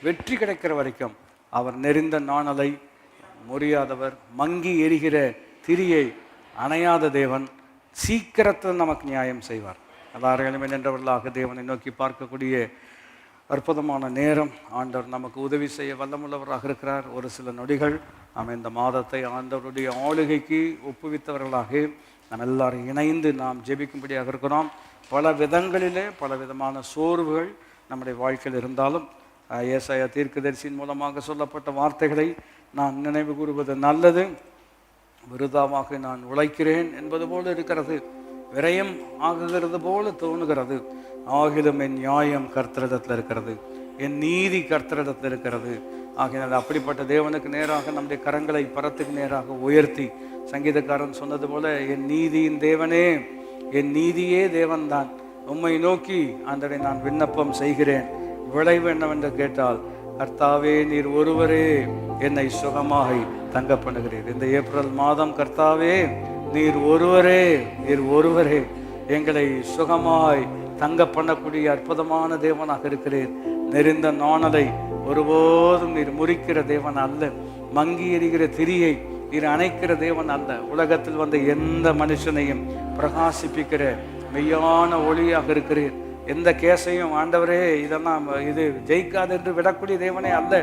வெற்றி கிடைக்கிற வரைக்கும் அவர் நெறிந்த நாணலை முறியாதவர், மங்கி எரிகிற திரியை அணையாத தேவன் சீக்கிரத்தில் நமக்கு நியாயம் செய்வார். எல்லாரும் நின்றவர்களாக தேவனை நோக்கி பார்க்கக்கூடிய அற்புதமான நேரம். ஆண்டவர் நமக்கு உதவி செய்ய வல்லமுள்ளவராக இருக்கிறார். ஒரு சில நொடிகள் நாம் இந்த மாதத்தை ஆண்டவருடைய ஆளுகைக்கு ஒப்புவித்தவர்களாக நாம் எல்லாரும் இணைந்து நாம் ஜெபிக்கும்படியாக இருக்கிறோம். பல விதங்களிலே பல விதமான சோர்வுகள் நம்முடைய வாழ்க்கையில் இருந்தாலும் ஏசாயா தீர்க்கதரிசியின் மூலமாக சொல்லப்பட்ட வார்த்தைகளை நான் நினைவு கூறுவது நல்லது. விருதாவாக நான் உழைக்கிறேன் என்பது போல இருக்கிறது, விரயம் ஆகுகிறது போல தோணுகிறது. ஆகிலும் என் நியாயம் கர்த்தரிடத்தில் இருக்கிறது, என் நீதி கர்த்தரிடத்தில் இருக்கிறது. ஆகினால் அப்படிப்பட்ட தேவனுக்கு நேராக நம்முடைய கரங்களை பரத்துக்கு நேராக உயர்த்தி, சங்கீதக்காரன் சொன்னது போல, என் நீதியின் தேவனே, என் நீதியே தேவன்தான், உம்மை நோக்கி ஆண்டவரை நான் விண்ணப்பம் செய்கிறேன். விளைவு என்னவென்று கேட்டால், கர்த்தாவே நீர் ஒருவரே என்னை சுகமாய் தங்க பண்ணுகிறீர். இந்த ஏப்ரல் மாதம் கர்த்தாவே நீர் ஒருவரே எங்களை சுகமாய் தங்க பண்ணக்கூடிய அற்புதமான தேவனாக இருக்கிறீர். நெறிந்த நாணலை ஒருபோதும் நீர் முறிக்கிற தேவன் அல்ல, மங்கி எறிகிற திரியை நீர் அணைக்கிற தேவன் அல்ல. உலகத்தில் வந்த எந்த மனுஷனையும் பிரகாசிப்பிக்கிற மெய்யான ஒளியாக இருக்கிறீர். எந்த கேஸையும் ஆண்டவரே இதெல்லாம் இது ஜெயிக்காது என்று விடக்கூடிய தேவனே அல்ல.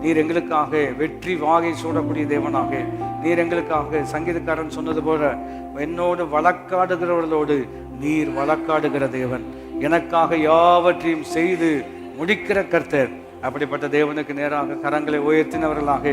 நீர் எங்களுக்காக வெற்றி வாகை சூடக்கூடிய தேவனாக, நீர் எங்களுக்காக சங்கீதக்காரன் சொன்னது போல, என்னோடு வழக்காடுகிறவர்களோடு நீர் வழக்காடுகிற தேவன், எனக்காக யாவற்றையும் செய்து முடிக்கிற கர்த்தர். அப்படிப்பட்ட தேவனுக்கு நேராக கரங்களை உயர்த்தினவர்களாக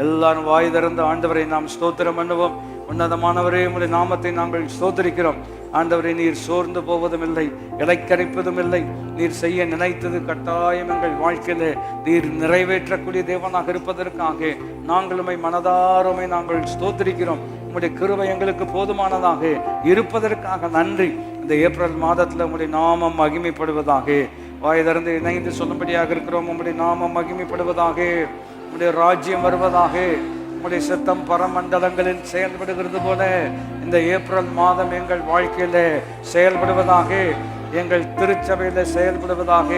எல்லாரும் வாய் திறந்து ஆண்டவரை நாம் ஸ்தோத்திரம் பண்ணுவோம். உன்னதமானவரே, உம்முடைய நாமத்தை நாங்கள் ஸ்தோத்திரிக்கிறோம். ஆண்டவரை, நீர் சோர்ந்து போவதும் இல்லை, இலைக்கரைப்பதும் இல்லை. நீர் செய்ய நினைத்தது கட்டாயம் எங்கள் வாழ்க்கையில நீர் நிறைவேற்றக்கூடிய தேவனாக இருப்பதற்காக நாங்கள் உம்மை மனதாரமை நாங்கள் ஸ்தோத்திரிக்கிறோம். உம்முடைய கிருபை எங்களுக்கு போதுமானதாக இருப்பதற்காக நன்றி. இந்த ஏப்ரல் மாதத்தில் உம்முடைய நாமம் மகிமைப்படுவதாக. வாய் திறந்து இணைந்து சொல்லும்படியாக இருக்கிறோம். உம்முடைய நாமம் மகிமைப்படுவதாக, உம்முடைய ராஜ்யம் வருவதாக, உம்முடைய சித்தம் பரமண்டலங்களில் செயல்படுகிறது போல இந்த ஏப்ரல் மாதம் எங்கள் வாழ்க்கையில செயல்படுவதாக, எங்கள் திருச்சபையில செயல்படுவதாக,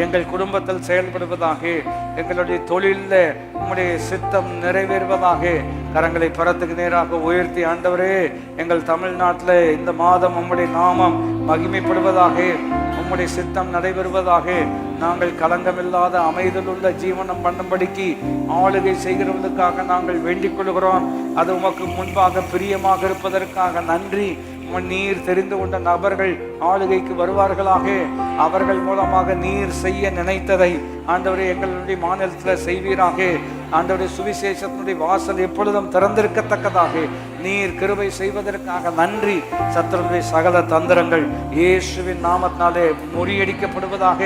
எங்கள் குடும்பத்தில் செயல்படுவதாக, எங்களுடைய தொழிலில் உம்முடைய சித்தம் நிறைவேறுவதாக. கரங்களை பரத்துக்கு நேராக உயர்த்தி ஆண்டவரே, எங்கள் தமிழ்நாட்டில் இந்த மாதம் உம்முடைய நாமம் மகிமைப்படுவதாக, உம்முடைய சித்தம் நடைபெறுவதாக. நாங்கள் களங்கமில்லாத அமைதல் உள்ள ஜீவனம் பண்ணும்படிக்கு ஆளுகை செய்கிறவர்களுக்காக நாங்கள் வேண்டிக் கொள்கிறோம். அது உமக்கு முன்பாக பிரியமாக இருப்பதற்காக நன்றி. நீர் தெரிந்து கொண்ட நபர்கள் ஆளுகைக்கு வருவார்களாக. அவர்கள் மூலமாக நீர் செய்ய நினைத்ததை ஆண்டவரே எங்களுடைய மாநிலத்தில் செய்வீராக. ஆண்டவருடைய சுவிசேஷத்தினுடைய வாசல் எப்பொழுதும் திறந்திருக்கத்தக்கதாக நீர் கிருபை செய்வதற்காக நன்றி. சத்துருடைய சகல தந்திரங்கள் இயேசுவின் நாமத்தினாலே முறியடிக்கப்படுவதாக.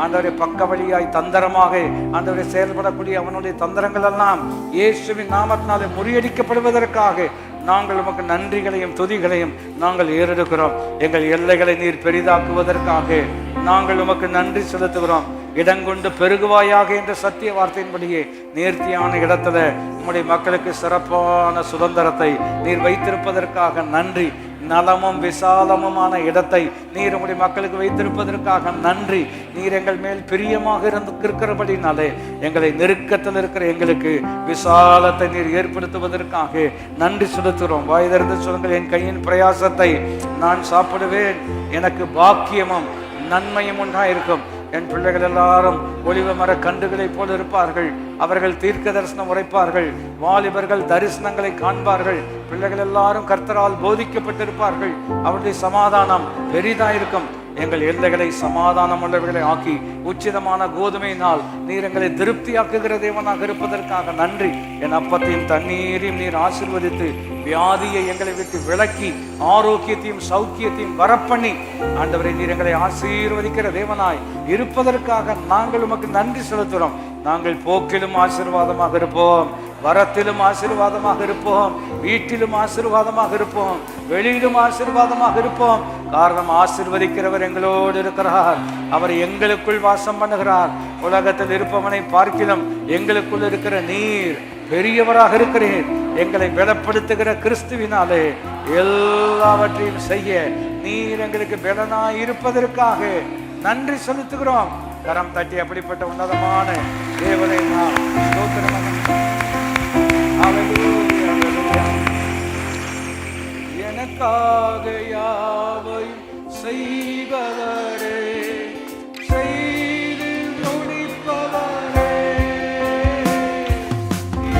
ஆண்டவரை பக்க வழியாய் தந்திரமாக ஆண்டவரை செயல்படக்கூடிய அவனுடைய தந்திரங்கள் எல்லாம் இயேசுவின் நாமத்தினாலே முறியடிக்கப்படுவதற்காக நாங்கள் உமக்கு நன்றிகளையும் துதிகளையும் நாங்கள் ஏறெடுக்கிறோம். எங்கள் எல்லைகளை நீர் பெரிதாக்குவதற்காக நாங்கள் உமக்கு நன்றி செலுத்துகிறோம். இடங்கொண்டு பெருகுவாயாக என்ற சத்திய வார்த்தையின்படியே நேர்த்தியான இடத்துல உம்முடைய மக்களுக்கு சிறப்பான சுதந்திரத்தை நீர் வைத்திருப்பதற்காக நன்றி. நலமும் விசாலமுமான இடத்தை நீர் உம்முடைய மக்களுக்கு வைத்திருப்பதற்காக நன்றி. நீர் எங்கள் மேல் பிரியமாக இருக்கிறபடினாலே எங்களை நெருக்கத்தில் இருக்கிற எங்களுக்கு விசாலத்தை நீர் ஏற்படுத்துவதற்காக நன்றி செலுத்துகிறோம். வாய் திறந்து சொல்லுங்கள், என் கையின் பிரயாசத்தை நான் சாப்பிடுவேன், எனக்கு பாக்கியமும் நன்மையும் உண்டாயிருக்கும். என் பிள்ளைகள் எல்லாரும் ஒளிவ மர கண்டுகளை போல இருப்பார்கள். அவர்கள் தீர்க்க தரிசனம் உரைப்பார்கள். வாலிபர்கள் தரிசனங்களை காண்பார்கள். பிள்ளைகள் எல்லாரும் கர்த்தரால் போதிக்கப்பட்டிருப்பார்கள். அவருடைய சமாதானம் பெரிதாயிருக்கும். எங்கள் எல்லைகளை சமாதானம் உள்ளவர்களை ஆக்கி உச்சிதமான கோதுமையினால் நீர் எங்களை திருப்தியாக்குகிற தேவனாக இருப்பதற்காக நன்றி. என் அப்பத்தையும் தண்ணீரையும் நீர் ஆசீர்வதித்து வியாதியை எங்களை விட்டு விலக்கி ஆரோக்கியத்தையும் சௌக்கியத்தையும் வரப்பண்ணி ஆண்டவரை நீர் எங்களை ஆசீர்வதிக்கிற தேவனாய் இருப்பதற்காக நாங்கள் உமக்கு நன்றி செலுத்துகிறோம். நாங்கள் போக்கிலும் ஆசீர்வாதமாக இருப்போம், வரத்திலும் ஆசீர்வாதமாக இருப்போம், வீட்டிலும் ஆசீர்வாதமாக இருப்போம், வெளியிலும் ஆசீர்வாதமாக இருப்போம். காரணம், ஆசீர்வதிக்கிறவர் எங்களோடு இருக்கிறார். அவர் எங்களுக்குள் வாசம் பண்ணுகிறார். உலகத்தில் இருப்பவனை பார்க்கிலும் எங்களுக்குள் இருக்கிற நீர் பெரியவராக இருக்கிறேன். எங்களை பலப்படுத்துகிற கிறிஸ்துவினாலே எல்லாவற்றையும் செய்ய நீர் எங்களுக்கு பலனாய் இருப்பதற்காக நன்றி செலுத்துகிறோம். கரம் தட்டி அப்படிப்பட்ட உன்னதமான தேவனை நாம் ஸ்தோத்திரம். எனக்காக யாவையும் செய்பவரே, செய்து முடிப்பவரே,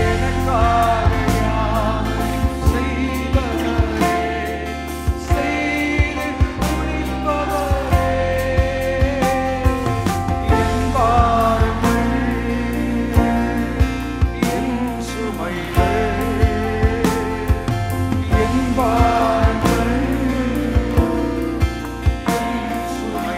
எனக்காக யாவையும் செய்பவரே, செய்து முடிப்பவரே, என் பாரங்கள் என் சுமைகள் என் பாரங்கள் என் சுமைகள்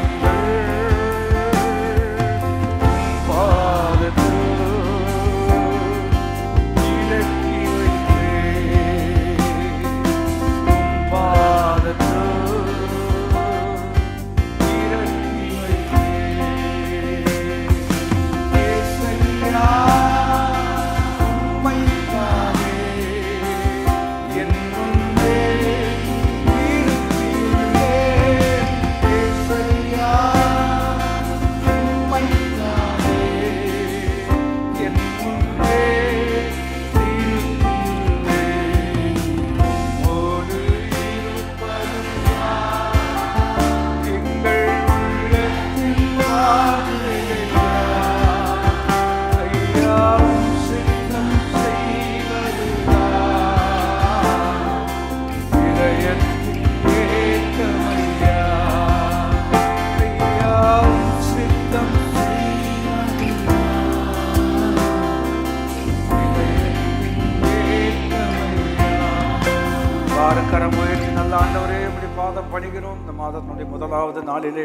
எல்லாரும் கரம் உயர்த்தி நல்ல ஆண்டவரே இப்படி பாதம் பணிகிறோம். இந்த மாதத்தினுடைய முதலாவது நாளிலே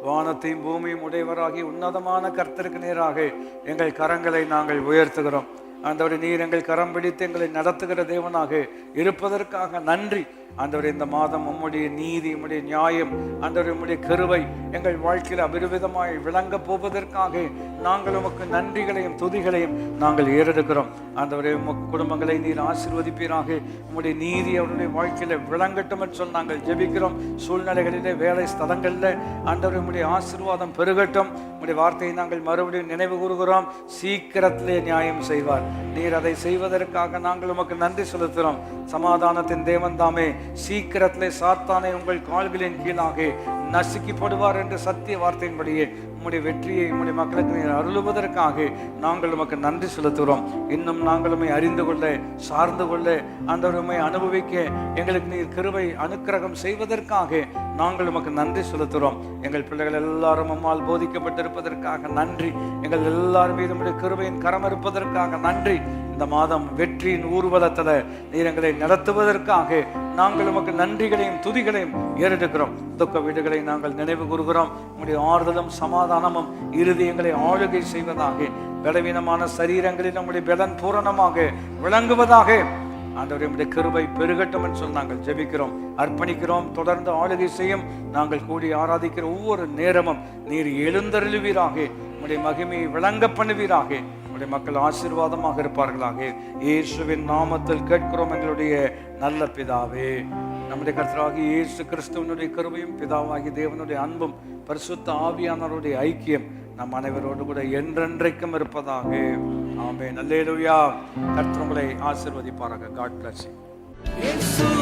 வானத்தையும் பூமியும் உடையவராகி உன்னதமான கர்த்தருக்கு நேராக எங்கள் கரங்களை நாங்கள் உயர்த்துகிறோம். ஆண்டவரே, நீர் எங்கள் கரம் பிடித்து எங்களை நடத்துகிற தேவனாக இருப்பதற்காக நன்றி. ஆண்டவரே, இந்த மாதம் உம்முடைய நீதி, உம்முடைய நியாயம், ஆண்டவரே உம்முடைய கிருபை எங்கள் வாழ்க்கையில் அபிரிவிதமாய் விளங்க போவதற்காக நாங்கள் உமக்கு நன்றிகளையும் துதிகளையும் நாங்கள் ஏறெடுக்கிறோம். ஆண்டவரே, உமக்கு குடும்பங்களை நீர் ஆசீர்வதிப்பீராக. உம்முடைய நீதி அவருடைய வாழ்க்கையில விளங்கட்டும் என்று சொல்லி நாங்கள் ஜெபிக்கிறோம். சூழ்நிலைகளிலே, வேலை ஸ்தலங்களில் ஆண்டவரே உம்முடைய ஆசீர்வாதம் பெருகட்டும். உம்முடைய வார்த்தையை நாங்கள் மறுபடியும் நினைவு கூறுகிறோம். சீக்கிரத்திலே நியாயம் செய்வார். நீர் அதை செய்வதற்காக நாங்கள் உமக்கு நன்றி செலுத்துகிறோம். சமாதானத்தின் தேவன் தாமே சீக்கிரத்திலே சாத்தானை உங்கள் கால்களின் கீழாக நசுக்கிப்படுவார் என்ற சத்திய வார்த்தையின்படியே உம்முடைய வெற்றியை உம்முடைய மக்களுக்கு நீர் அருளுவதற்காக நாங்கள் உமக்கு நன்றி செலுத்துகிறோம். இன்னும் நாங்கள் உம்மை அறிந்து கொள்ள, சார்ந்து கொள்ள, ஆண்டவர் உம்மை அனுபவிக்க எங்களுக்கு நீர் கிருபை அனுக்கிரகம் செய்வதற்காக நாங்கள் உமக்கு நன்றி செலுத்துகிறோம். எங்கள் பிள்ளைகள் எல்லாரும் அம்மால் போதிக்கப்பட்டிருப்பதற்காக நன்றி. எங்கள் எல்லாரும் மீது உம்முடைய கிருபையின் கரம் இருப்பதற்காக நன்றி. இந்த மாதம் வெற்றியின் ஊர்வலத்தில் நீர் எங்களை நடத்துவதற்காக நாங்கள் உமக்கு நன்றிகளையும் துதிகளையும் ஏறெடுக்கிறோம். துக்க வீடுகளை நாங்கள் நினைவு கூறுகிறோம். உம்முடைய ஆறுதலும் சமாதானமும் இருதயங்களை ஆளுகை செய்வதாக, பலவீனமான சரீரங்களில் நம்முடைய பலன் பூரணமாக விளங்குவதாக ஆண்டவரே உம்முடைய கிருபை பெருகட்டும் என்று சொல்லி நாங்கள் ஜெபிக்கிறோம், அர்ப்பணிக்கிறோம். தொடர்ந்து ஆளுகை செய்யும். நாங்கள் கூடி ஆராதிக்கிற ஒவ்வொரு நேரமும் நீர் எழுந்தருளுவீராக, உம்முடைய மகிமையை விளங்க பண்ணுவீராக. உம்முடைய மக்கள் ஆசீர்வாதமாக இருப்பார்களாக. இயேசுவின் நாமத்தில் கேட்கிறோம் எங்களுடைய நல்ல பிதாவே. நம்முடைய கர்த்தராகிய இயேசு கிறிஸ்துவனுடைய கிருபையும் பிதாவாகிய தேவனுடைய அன்பும் பரிசுத்த ஆவியானவருடைய ஐக்கியம் நம் அனைவரோடு கூட என்றென்றைக்கும் இருப்பதாக. ஆமென். அல்லேலூயா. கர்த்தர் உங்களை ஆசீர்வதிப்பாராக. God bless you.